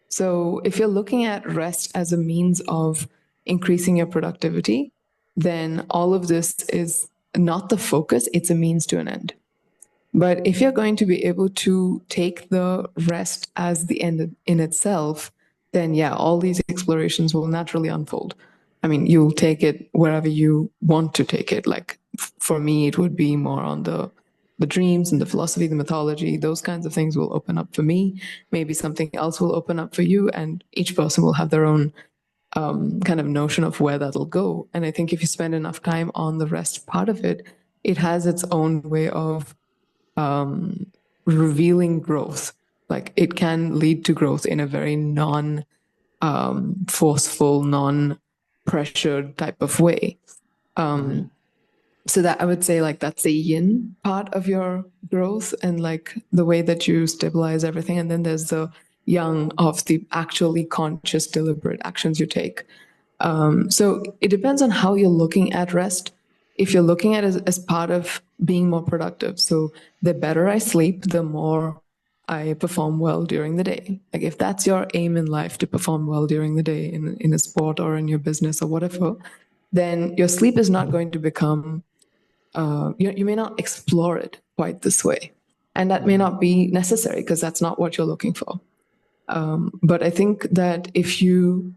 So if you're looking at rest as a means of increasing your productivity, then all of this is not the focus, it's a means to an end. But if you're going to be able to take the rest as the end in itself, then yeah, all these explorations will naturally unfold. I mean, you'll take it wherever you want to take it. Like for me, it would be more on the dreams and the philosophy, the mythology, those kinds of things will open up for me. Maybe something else will open up for you, and each person will have their own kind of notion of where that'll go. And I think if you spend enough time on the rest part of it, it has its own way of revealing growth. Like it can lead to growth in a very non forceful, non pressured type of way. Hmm. So that I would say like that's the yin part of your growth and like the way that you stabilize everything. And then there's the yang of the actually conscious, deliberate actions you take. So it depends on how you're looking at rest. If you're looking at it as part of being more productive, so the better I sleep, the more I perform well during the day. Like if that's your aim in life to perform well during the day in a sport or in your business or whatever, then your sleep is not going to become, you may not explore it quite this way. And that may Hmm. not be necessary because that's not what you're looking for. But I think that if you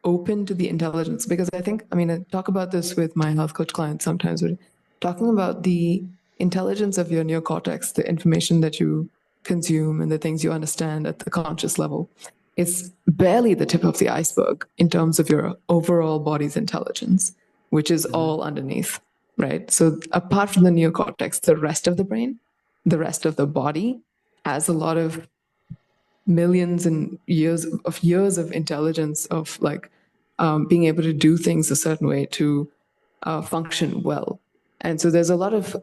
open to the intelligence, because I think, I mean, I talk about this with my health coach clients sometimes, we're talking about the intelligence of your neocortex, the information that you consume and the things you understand at the conscious level. It's barely the tip of the iceberg in terms of your overall body's intelligence, which is Hmm. all underneath, right? So apart from the neocortex, the rest of the brain, the rest of the body has a lot of millions and years of intelligence of like being able to do things a certain way to function well. And so there's a lot of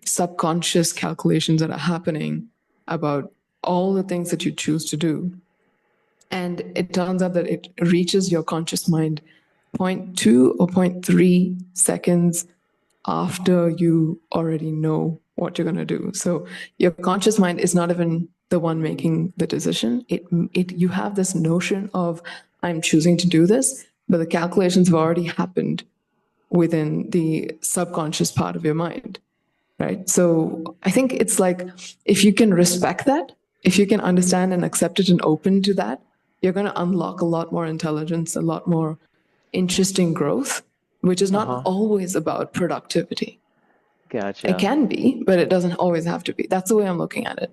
subconscious calculations that are happening about all the things that you choose to do. And it turns out that it reaches your conscious mind zero point 0.2 or zero point 0.3 seconds after you already know what you're going to do. So your conscious mind is not even the one making the decision. You have this notion of I'm choosing to do this, but the calculations have already happened within the subconscious part of your mind, right? So I think it's like if you can respect that, if you can understand and accept it and open to that, you're going to unlock a lot more intelligence, a lot more interesting growth, which is not Uh-huh. always about productivity. It Gotcha. can be, but it doesn't always have to be. That's the way I'm looking at it.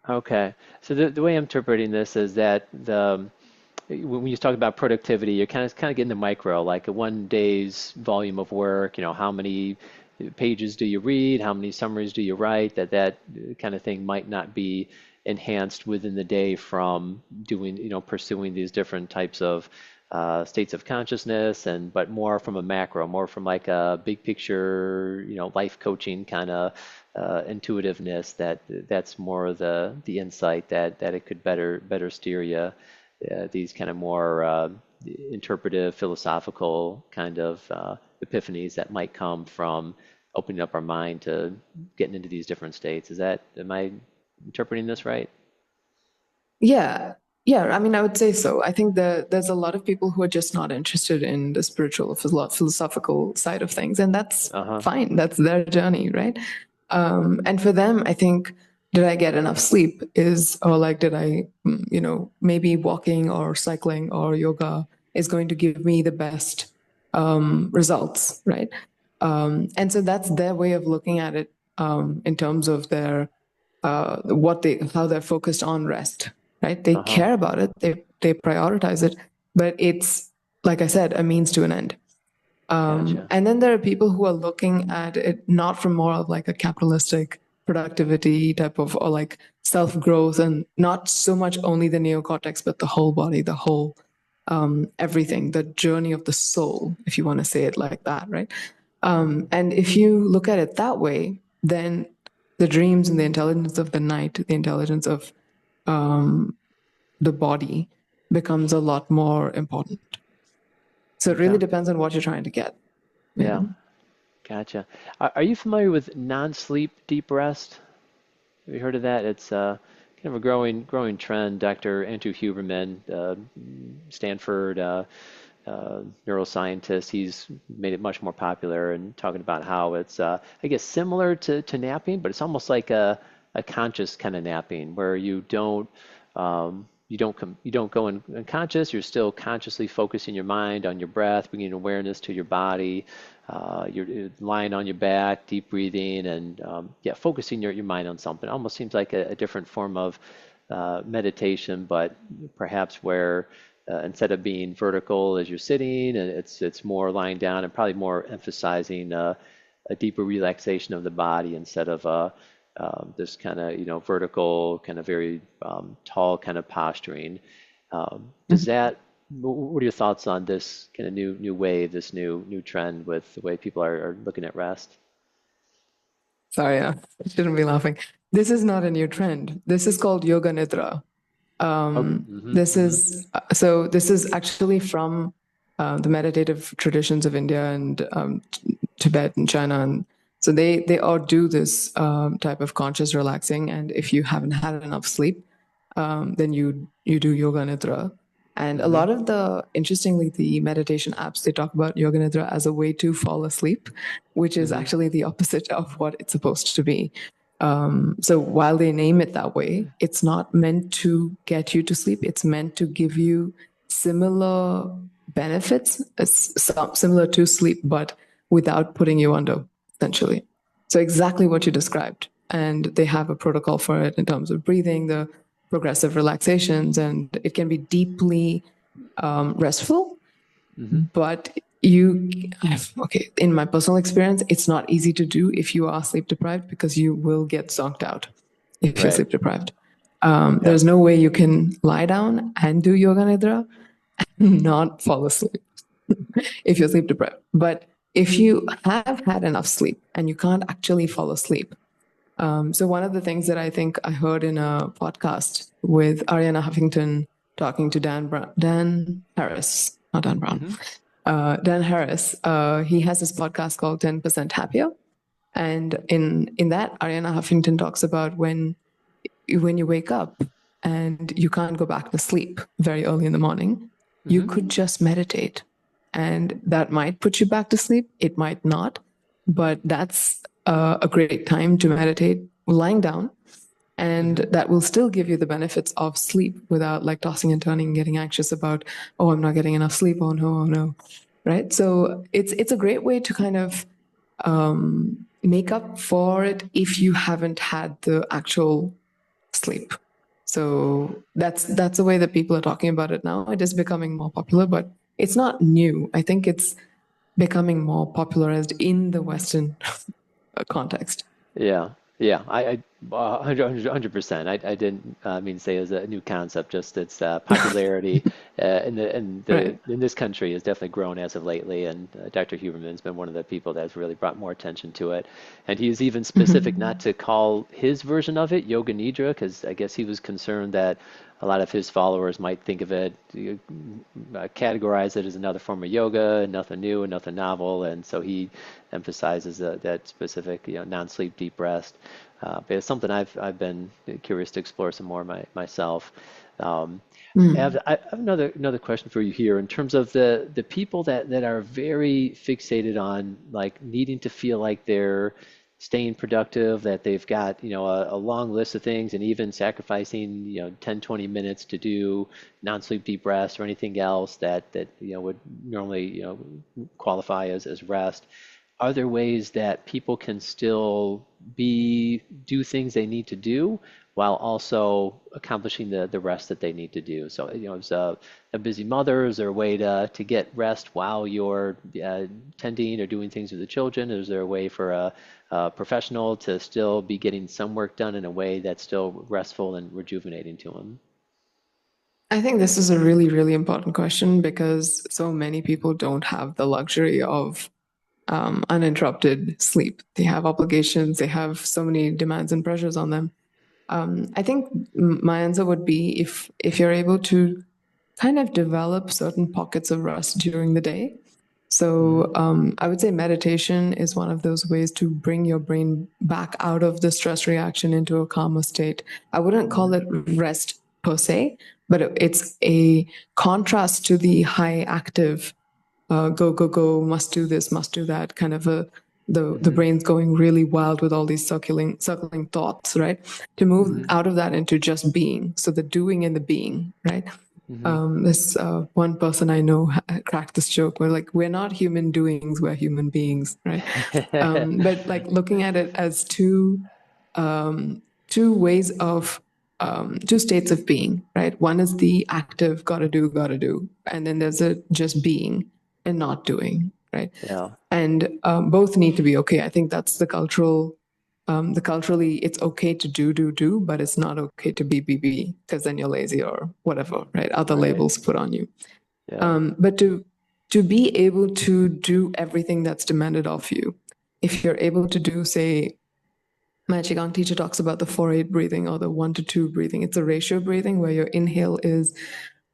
Okay. So the way I'm interpreting this is that when you talk about productivity, you're kind of getting the micro, like a one day's volume of work, how many pages do you read, how many summaries do you write, that kind of thing might not be enhanced within the day from doing, pursuing these different types of states of consciousness, and but more from a macro, more from like a big picture, life coaching kind of intuitiveness. That's more the insight that it could better steer you. These kind of more interpretive, philosophical kind of epiphanies that might come from opening up our mind to getting into these different states. Am I interpreting this right? Yeah. Yeah, I mean, I would say so. I think that there's a lot of people who are just not interested in the spiritual, philosophical side of things, and that's Uh-huh. fine. That's their journey, right? And for them, I think, did I get enough sleep is, or like, did I, maybe walking or cycling or yoga is going to give me the best results, right? And so that's their way of looking at it in terms of their how they're focused on rest, right? They Uh-huh. care about it, they prioritize it, but it's, like I said, a means to an end. Gotcha. And then there are people who are looking at it not from more of like a capitalistic productivity type of, or like self growth, and not so much only the neocortex, but the whole body, the whole everything, the journey of the soul, if you want to say it like that, right? And if you look at it that way, then the dreams and the intelligence of the night, the intelligence of the body becomes a lot more important. So it really Okay. depends on what you're trying to get. Yeah. Yeah. Gotcha. Are you familiar with non-sleep deep rest? Have you heard of that? It's kind of a growing trend. Dr. Andrew Huberman, Stanford neuroscientist, he's made it much more popular and talking about how it's, I guess, similar to napping, but it's almost like a conscious kind of napping where you don't go unconscious. You're still consciously focusing your mind on your breath, bringing awareness to your body. You're lying on your back, deep breathing, and yeah, focusing your mind on something. It almost seems like a different form of meditation, but perhaps where instead of being vertical as you're sitting, and it's more lying down and probably more emphasizing a deeper relaxation of the body instead of this kind of vertical, kind of very tall kind of posturing. Does that? What are your thoughts on this kind of new wave, this new trend with the way people are looking at rest? Sorry, I shouldn't be laughing. This is not a new trend. This is called yoga nidra. Oh, This is actually from the meditative traditions of India and Tibet and China, and so they all do this type of conscious relaxing. And if you haven't had enough sleep, then you do yoga nidra. And a mm-hmm, lot of interestingly, the meditation apps, they talk about yoga nidra as a way to fall asleep, which is mm-hmm, actually the opposite of what it's supposed to be. So while they name it that way, it's not meant to get you to sleep. It's meant to give you similar benefits, similar to sleep, but without putting you under, essentially. So exactly what you described. And they have a protocol for it in terms of breathing, the progressive relaxations, and it can be deeply restful, mm-hmm. but okay, in my personal experience, it's not easy to do if you are sleep deprived, because you will get zonked out if you're Right. sleep deprived. Yep. There's no way you can lie down and do yoga nidra and not fall asleep if you're sleep deprived. But if you have had enough sleep and you can't actually fall asleep, so one of the things that I think I heard in a podcast with Ariana Huffington talking to Dan Harris, not Dan Brown, Mm-hmm. Dan Harris, he has this podcast called 10% Happier. And in that, Ariana Huffington talks about when you wake up and you can't go back to sleep very early in the morning, you Mm-hmm. could just meditate. And that might put you back to sleep. It might not, but that's a great time to meditate lying down. And Mm-hmm. that will still give you the benefits of sleep without like tossing and turning, getting anxious about, oh, I'm not getting enough sleep. Oh no, oh no. Right. So it's a great way to kind of make up for it if you haven't had the actual sleep. So that's the way that people are talking about it now. It is becoming more popular, but it's not new. I think it's becoming more popularized in the Western context. Yeah, yeah, 100%. I didn't mean to say it was a new concept, just its popularity Right. in this country has definitely grown as of lately. And Dr. Huberman's been one of the people that's really brought more attention to it. And he was even specific not to call his version of it Yoga Nidra, because I guess he was concerned that a lot of his followers might think of it, categorize it as another form of yoga, nothing new and nothing novel, and so he emphasizes that specific, non-sleep deep rest. But it's something I've been curious to explore some more myself. Um, Mm. I have another question for you here in terms of the people that are very fixated on like needing to feel like they're staying productive, that they've got, a long list of things and even sacrificing, 10, 20 minutes to do non-sleep deep rest or anything else that would normally, qualify as rest. Are there ways that people can still do things they need to do while also accomplishing the rest that they need to do? So, as a busy mother, is there a way to get rest while you're tending or doing things with the children? Is there a way for a professional to still be getting some work done in a way that's still restful and rejuvenating to them? I think this is a really, really important question because so many people don't have the luxury of uninterrupted sleep. They have obligations, they have so many demands and pressures on them. I think my answer would be if you're able to kind of develop certain pockets of rest during the day. Hmm. So I would say meditation is one of those ways to bring your brain back out of the stress reaction into a calmer state. I wouldn't call Hmm. it rest per se, but it's a contrast to the high active go go go, must do this, must do that, kind of a the Hmm. brain's going really wild with all these circling thoughts, right? To move Hmm. out of that into just being, so the doing and the being, right? Hmm. This one person I know cracked this joke where like we're not human doings, we're human beings, right? But like looking at it as two ways of two states of being, right? One is the active, gotta do, and then there's a just being and not doing, right? Yeah. And both need to be okay. I think that's the culturally, it's okay to do, but it's not okay to be, because then you're lazy or whatever, right? Other Right. labels put on you. Yeah. But to be able to do everything that's demanded of you, if you're able to do, say, my Qigong teacher talks about the 4-8 breathing or the 1-2 breathing. It's a ratio breathing where your inhale is,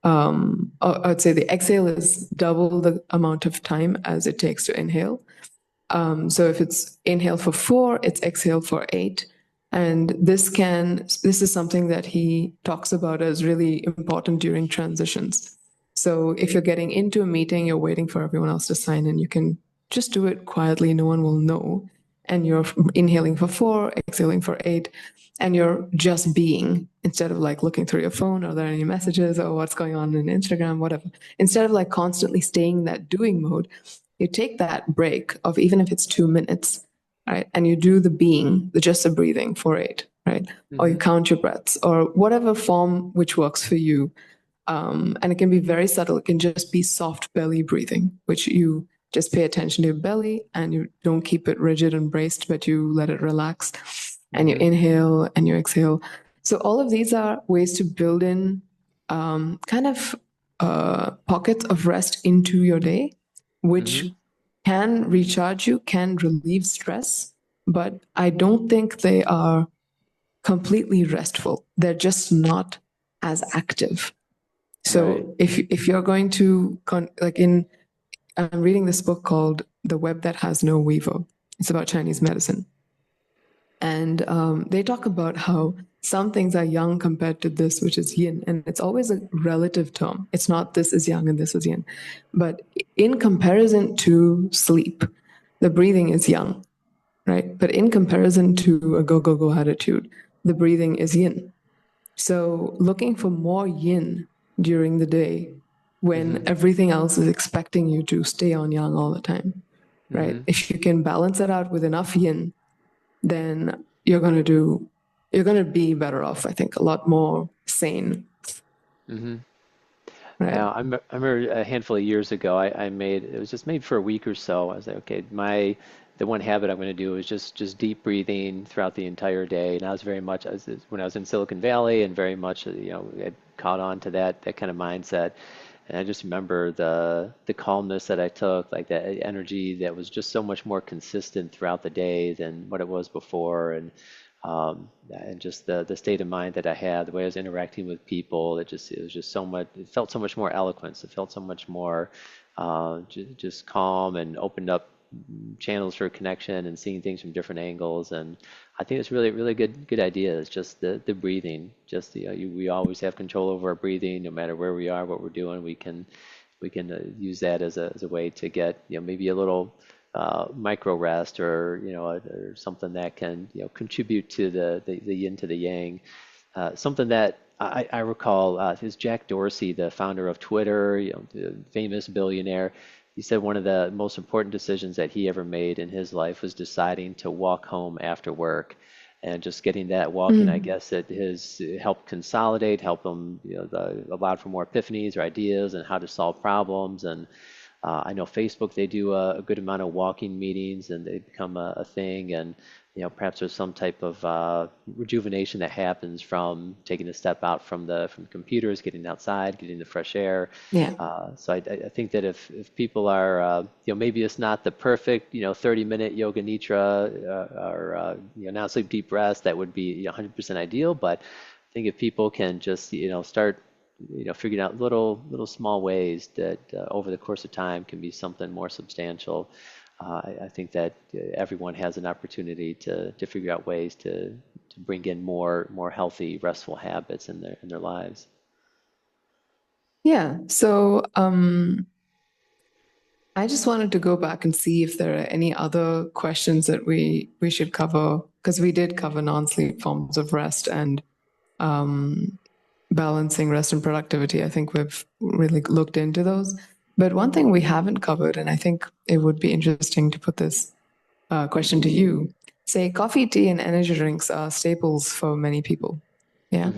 I'd say the exhale is double the amount of time as it takes to inhale. So if it's inhale for 4, it's exhale for 8. And this is something that he talks about as really important during transitions. So if you're getting into a meeting, you're waiting for everyone else to sign in, you can just do it quietly, no one will know. And you're inhaling for 4, exhaling for 8, and you're just being instead of like looking through your phone, are there any messages or what's going on in Instagram, whatever. Instead of like constantly staying in that doing mode, you take that break of even if it's 2 minutes, right? And you do the being, the just the breathing for 8, right? Or you Hmm. count your breaths or whatever form which works for you. And it can be very subtle. It can just be soft belly breathing, which you just pay attention to your belly and you don't keep it rigid and braced, but you let it relax. And you Hmm. inhale and you exhale. So all of these are ways to build in kind of pockets of rest into your day, which Hmm. can recharge you, can relieve stress, but I don't think they are completely restful. They're just not as active. Right. So if you're going to like in I'm reading this book called The Web That Has No Weaver. It's about Chinese medicine. And they talk about how some things are yang compared to this, which is yin. And it's always a relative term. It's not this is yang and this is yin. But in comparison to sleep, the breathing is yang, right? But in comparison to a go, go, go attitude, the breathing is yin. So looking for more yin during the day when Hmm. everything else is expecting you to stay on yang all the time. right? Mm-hmm. If you can balance it out with enough yin, then you're going to be better off, I think, a lot more sane, Mm-hmm. right? I remember a handful of years ago, I made, it was just maybe for a week or so. I was like, okay, the one habit I'm going to do is just deep breathing throughout the entire day. And I was very much, when I was in Silicon Valley and very much, I caught on to that kind of mindset. And I just remember the calmness that I took, like that energy that was just so much more consistent throughout the day than what it was before. And just the state of mind that I had, the way I was interacting with people, it was just so much, it felt so much more eloquence. It felt so much more just calm and opened up channels for connection and seeing things from different angles. And I think it's really good idea. It's just the breathing. Just we always have control over our breathing, no matter where we are, what we're doing. We can use that as a way to get maybe a little micro rest, or or something that can contribute to the yin to the yang. Something that I recall is Jack Dorsey, the founder of Twitter, the famous billionaire. He said one of the most important decisions that he ever made in his life was deciding to walk home after work. And just getting that walking, I Mm. guess it has helped consolidate, help him, allowed for more epiphanies or ideas and how to solve problems. And I know Facebook, they do a good amount of walking meetings, and they become a thing. And perhaps there's some type of rejuvenation that happens from taking a step out from the computers, getting outside, getting the fresh air. Yeah. So I think that if people are, maybe it's not the perfect 30-minute yoga nidra or non-sleep deep rest that would be 100% ideal, but I think if people can just start figuring out little small ways that over the course of time can be something more substantial. I think that everyone has an opportunity to figure out ways to bring in more healthy, restful habits in their lives. Yeah. So, I just wanted to go back and see if there are any other questions that we should cover, because we did cover non-sleep forms of rest and um, balancing rest and productivity. I think we've really looked into those. But one thing we haven't covered, and I think it would be interesting to put this question to you. Say, coffee, tea, and energy drinks are staples for many people. Yeah.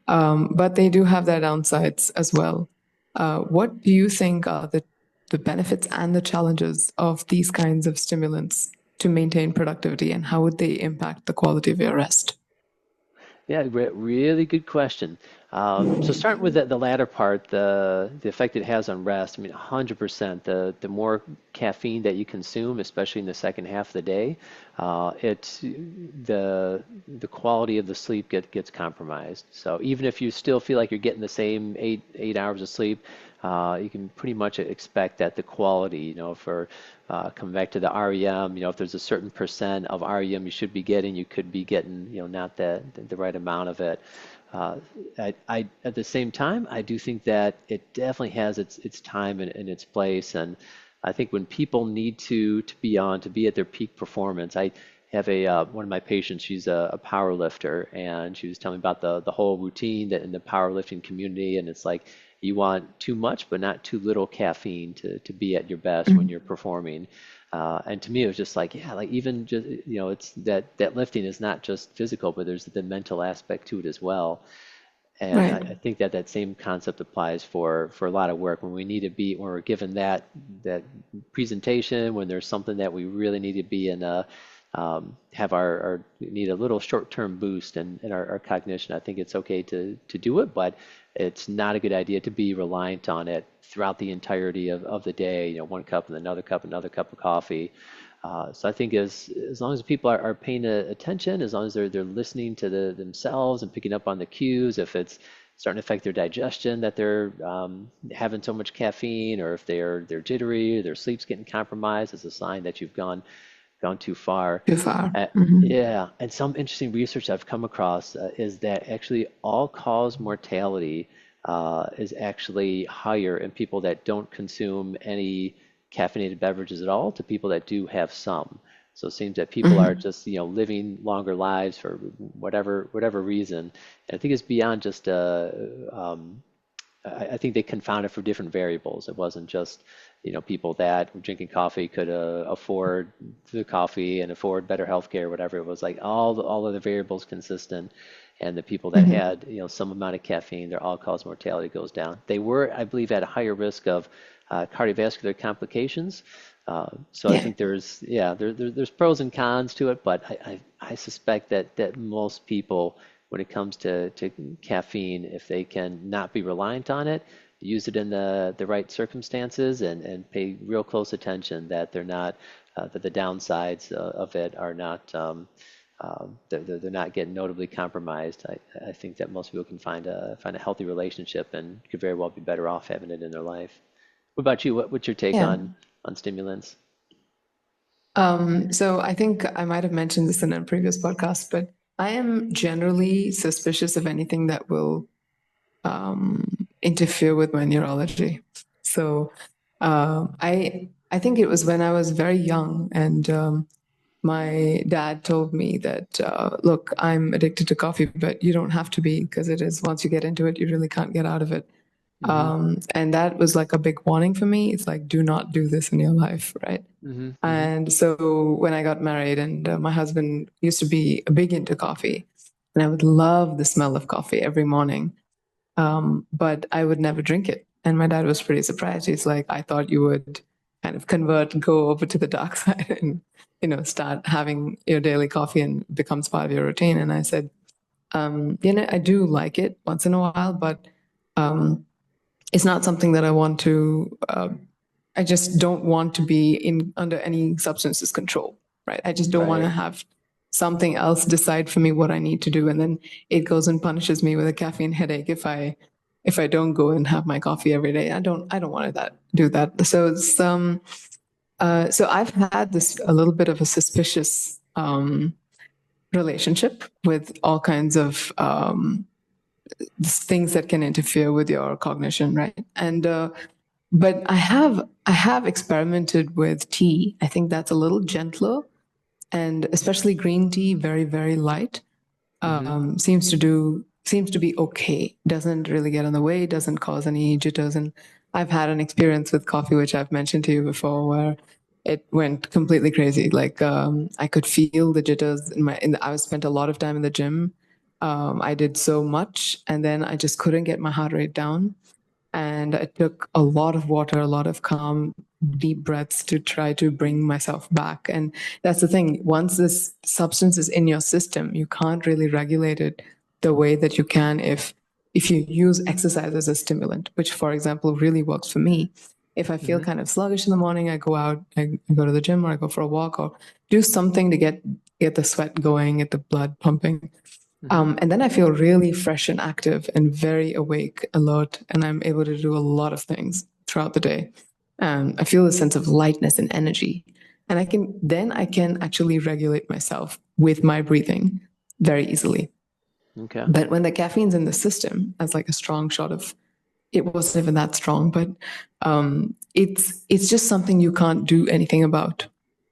Hmm. But they do have their downsides as well. What do you think are the benefits and the challenges of these kinds of stimulants to maintain productivity, and how would they impact the quality of your rest? Yeah, really good question. So starting with the latter part, the effect it has on rest. I mean, 100%. The more caffeine that you consume, especially in the second half of the day, it's the quality of the sleep gets compromised. So even if you still feel like you're getting the same eight hours of sleep, you can pretty much expect that the quality, for coming back to the REM, if there's a certain percent of REM you should be getting, you could be getting, not the right amount of it. Uh, at the same time, I do think that it definitely has its time and its place. And I think when people need to be at their peak performance, I have one of my patients. She's a power lifter, and she was telling me about the whole routine that in the powerlifting community, and it's like you want too much, but not too little caffeine to be at your best when you're performing. And to me, it was just like, yeah, like even just, it's that lifting is not just physical, but there's the mental aspect to it as well. And I, Right. I think that same concept applies for a lot of work when we need to be, when we're given that presentation, when there's something that we really need to be in have our need a little short-term boost in our cognition. I think it's okay to do it, but it's not a good idea to be reliant on it throughout the entirety of the day. One cup and another cup of coffee. So I think as long as people are paying attention, as long as they're listening to themselves and picking up on the cues, if it's starting to affect their digestion that they're having so much caffeine, or if they're jittery, their sleep's getting compromised, it's a sign that you've gone too far. Too far. Uh, yeah, and some interesting research I've come across is that actually all-cause mortality is actually higher in people that don't consume any caffeinated beverages at all to people that do have some. So it seems that people are just, living longer lives for whatever reason. And I think it's beyond just I think they confounded for different variables. It wasn't just, people that were drinking coffee could afford the coffee and afford better healthcare, or whatever. It was like all of the variables consistent, and the people that Mhm. had, some amount of caffeine, their all-cause mortality goes down. They were, I believe, at a higher risk of cardiovascular complications. So I Yeah. think there's pros and cons to it, but I suspect that most people, when it comes to caffeine, if they can not be reliant on it, use it in the right circumstances, and pay real close attention that they're not that the downsides of it are not they're not getting notably compromised. I think that most people can find a healthy relationship and could very well be better off having it in their life. What about you? What's your take Yeah. on stimulants? So I think I might have mentioned this in a previous podcast, but I am generally suspicious of anything that will interfere with my neurology. So I think it was when I was very young, and my dad told me that look, I'm addicted to coffee, but you don't have to be, because it is, once you get into it, you really can't get out of it. Mm-hmm. And that was like a big warning for me. It's like, do not do this in your life, right? Mm-hmm. Mm-hmm. And so when I got married, and my husband used to be big into coffee, and I would love the smell of coffee every morning, but I would never drink it. And my dad was pretty surprised. He's like, I thought you would kind of convert, go over to the dark side, and start having your daily coffee and becomes part of your routine. And I said, I do like it once in a while, but um, it's not something that I want to. I just don't want to be in under any substances control, right? I just don't want to Right. have something else decide for me what I need to do, and then it goes and punishes me with a caffeine headache if I don't go and have my coffee every day. I don't want to do that. So I've had this a little bit of a suspicious relationship with all kinds of things that can interfere with your cognition, right? And but I have experimented with tea. I think that's a little gentler, and especially green tea, very very light. Mm-hmm. Seems to be okay. Doesn't really get in the way. Doesn't cause any jitters. And I've had an experience with coffee, which I've mentioned to you before, where it went completely crazy. Like I could feel the jitters in my. I spent a lot of time in the gym. I did so much, and then I just couldn't get my heart rate down, and it took a lot of water, a lot of calm, deep breaths to try to bring myself back. And that's the thing. Once this substance is in your system, you can't really regulate it the way that you can if you use exercise as a stimulant, which, for example, really works for me. If I feel Mm-hmm. kind of sluggish in the morning, I go out, I go to the gym, or I go for a walk, or do something to get the sweat going, get the blood pumping. Mm-hmm. And then I feel really fresh and active and very awake, alert, and I'm able to do a lot of things throughout the day. I feel a sense of lightness and energy. And I can actually regulate myself with my breathing very easily. Okay. But when the caffeine's in the system as like a strong shot of, it wasn't even that strong, but it's just something you can't do anything about,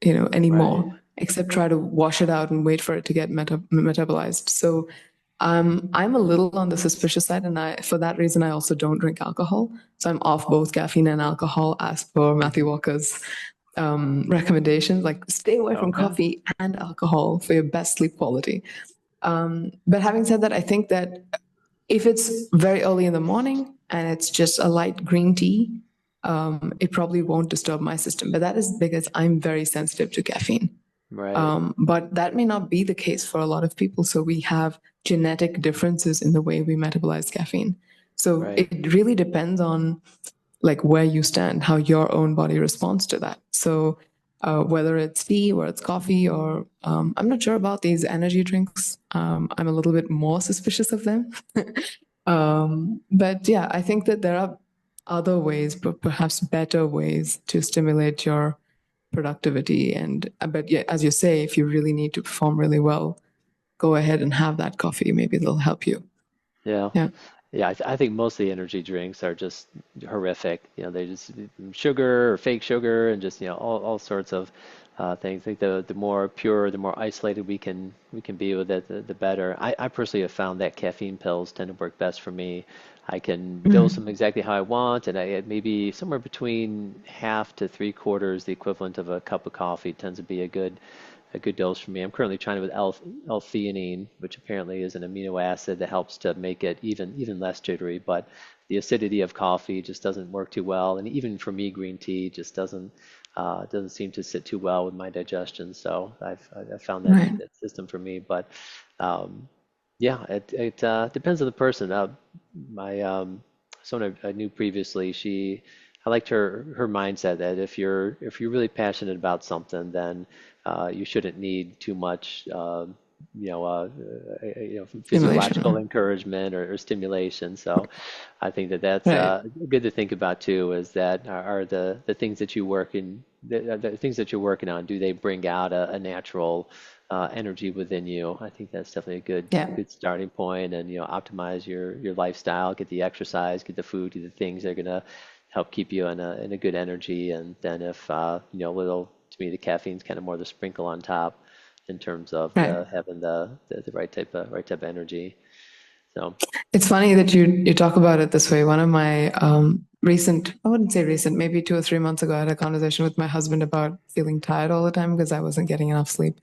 Right. anymore, except try to wash it out and wait for it to get metabolized. So I'm a little on the suspicious side, and for that reason, I also don't drink alcohol. So I'm off both caffeine and alcohol, as per Matthew Mm-hmm. Walker's recommendations. Like, stay away from Okay. coffee and alcohol for your best sleep quality. But having said that, I think that if it's very early in the morning and it's just a light green tea, it probably won't disturb my system. But that is because I'm very sensitive to caffeine. Right. But that may not be the case for a lot of people. So we have genetic differences in the way we metabolize caffeine. So Right. it really depends on like where you stand, how your own body responds to that. So whether it's tea or it's coffee, or I'm not sure about these energy drinks. I'm a little bit more suspicious of them. But yeah, I think that there are other ways, but perhaps better ways to stimulate your productivity. And but yeah, as you say, if you really need to perform really well, go ahead and have that coffee. Maybe they'll help you. Yeah. Yeah. Yeah, I think most of the energy drinks are just horrific. They just sugar or fake sugar, and just all sorts of things. I think the more pure, the more isolated we can be with it, the better. I personally have found that caffeine pills tend to work best for me. I can dose them Mhm. exactly how I want, and I maybe somewhere between half to three quarters, the equivalent of a cup of coffee, tends to be a good dose for me. I'm currently trying with L-theanine, which apparently is an amino acid that helps to make it even less jittery, but the acidity of coffee just doesn't work too well, and even for me, green tea just doesn't seem to sit too well with my digestion. So I've found that Right. that system for me, but um, yeah, it depends on the person. My someone I knew previously, I liked her mindset that if you're really passionate about something, then you shouldn't need too much, physiological Stimulation. encouragement or stimulation. So I think that's Right. good to think about too. Is that are the things that you work in the things that you're working on? Do they bring out a natural energy within you? I think that's definitely a good Yeah. good starting point. And optimize your lifestyle, get the exercise, get the food, get the things that are gonna help keep you in a good energy. And then if little to me the caffeine's kind of more the sprinkle on top in terms of Right. the having the right type of energy. So. It's funny that you talk about it this way. One of my recent, I wouldn't say recent, maybe 2 or 3 months ago, I had a conversation with my husband about feeling tired all the time because I wasn't getting enough sleep.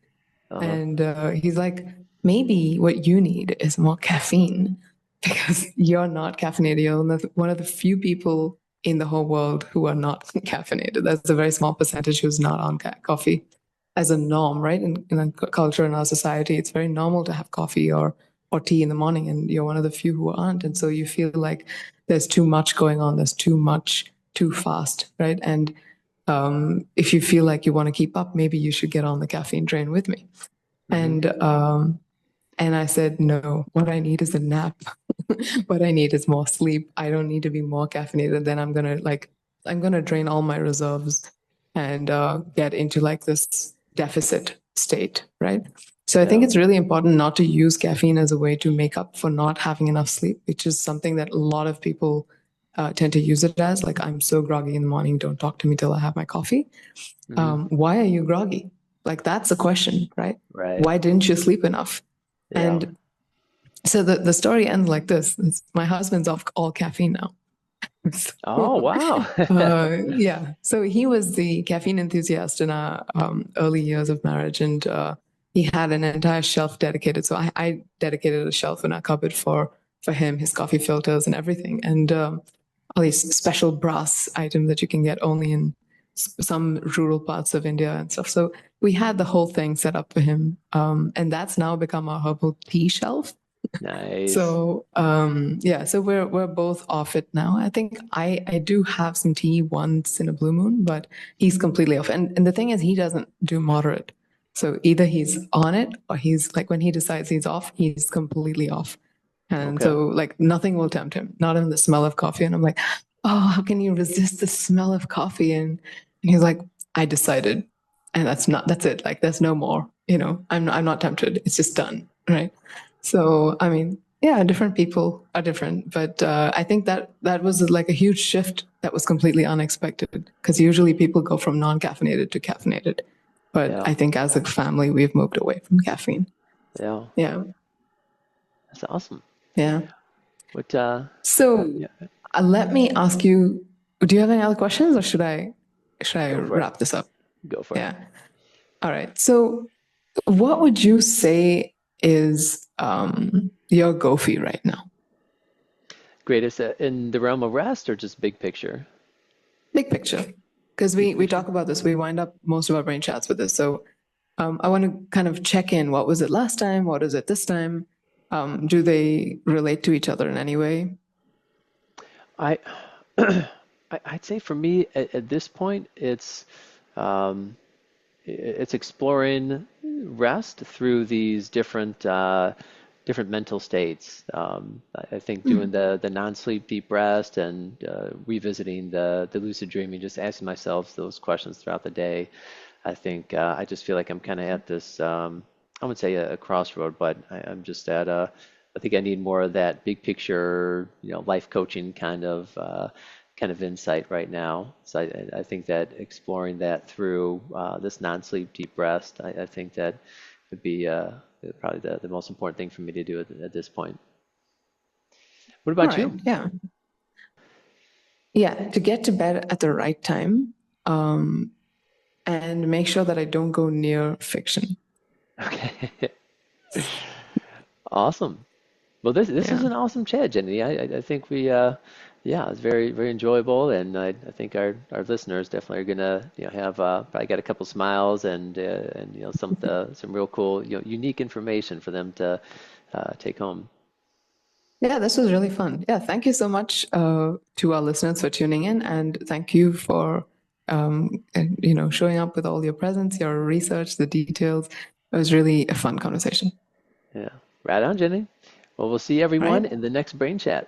Uh-huh. And he's like, maybe what you need is more caffeine because you're not caffeinated. You're one of the few people in the whole world who are not caffeinated. That's a very small percentage who's not on coffee as a norm, right? In a culture in our society, it's very normal to have coffee or tea in the morning, and you're one of the few who aren't. And so you feel like there's too much going on, there's too much too fast, right? And if you feel like you want to keep up, maybe you should get on the caffeine train with me. Hmm. And and I said, no, what I need is a nap. What I need is more sleep. I don't need to be more caffeinated. Then I'm gonna drain all my reserves and get into like this deficit state, right? So I think Yeah. it's really important not to use caffeine as a way to make up for not having enough sleep, which is something that a lot of people tend to use it as. Like, I'm so groggy in the morning. Don't talk to me till I have my coffee. Hmm. Why are you groggy? Like, that's the question, right? Right. Why didn't you sleep enough? Yeah. And so the story ends like this. My husband's off all caffeine now. Oh, So, wow. yeah. So he was the caffeine enthusiast in our early years of marriage, and he had an entire shelf dedicated. So I dedicated a shelf in our cupboard for him, his coffee filters and everything, and all these special brass items that you can get only in some rural parts of India and stuff. So we had the whole thing set up for him, and that's now become our herbal tea shelf. Nice. So yeah, so we're both off it now. I think I do have some tea once in a blue moon, but he's completely off. And the thing is, he doesn't do moderate. So either he's on it or he's like, when he decides he's off, he's completely off. And Okay. so like nothing will tempt him, not even the smell of coffee. And I'm like, oh, how can you resist the smell of coffee? And he's like, I decided, and that's it. Like there's no more. I'm not tempted. It's just done, right? So, I mean, yeah, different people are different, but I think that was like a huge shift that was completely unexpected because usually people go from non-caffeinated to caffeinated. But Yeah. I think as a family, we've moved away from caffeine. Yeah. Yeah, That's awesome. yeah. What So yeah, let me ask you, do you have any other questions or should I go for it. wrap this up? Go for it. Yeah. All right. So what would you say is your go-fee right now? Greatest in the realm of rest or just big picture? Big picture, because Big we picture. talk about this. We wind up most of our brain chats with this. So I want to kind of check in. What was it last time? What is it this time? Do they relate to each other in any way? I I'd say for me at this point um, it's exploring rest through these different mental states. I think doing Hmm. the non-sleep deep rest and revisiting the lucid dreaming, just asking myself those questions throughout the day. I think I just feel like I'm kind of at this I wouldn't say a crossroad, but I'm just at I think I need more of that big picture, life coaching kind of insight right now. So I think that exploring that through this non-sleep deep rest, I think that would be probably the most important thing for me to do at this point. What All about right. you? Yeah. Yeah. To get to bed at the right time, um, and make sure that I don't go near fiction. Okay, awesome. Well, this was Yeah. an awesome chat, Jenny. I think we yeah, it's very enjoyable, and I think our listeners definitely are gonna have probably got a couple smiles and some real cool unique information for them to take home. Yeah, this was really fun. Yeah, thank you so much to our listeners for tuning in, and thank you for showing up with all your presence, your research, the details. It was really a fun conversation. Yeah, right on, Jenny. Well, we'll see Right? everyone in the next Brain Chat.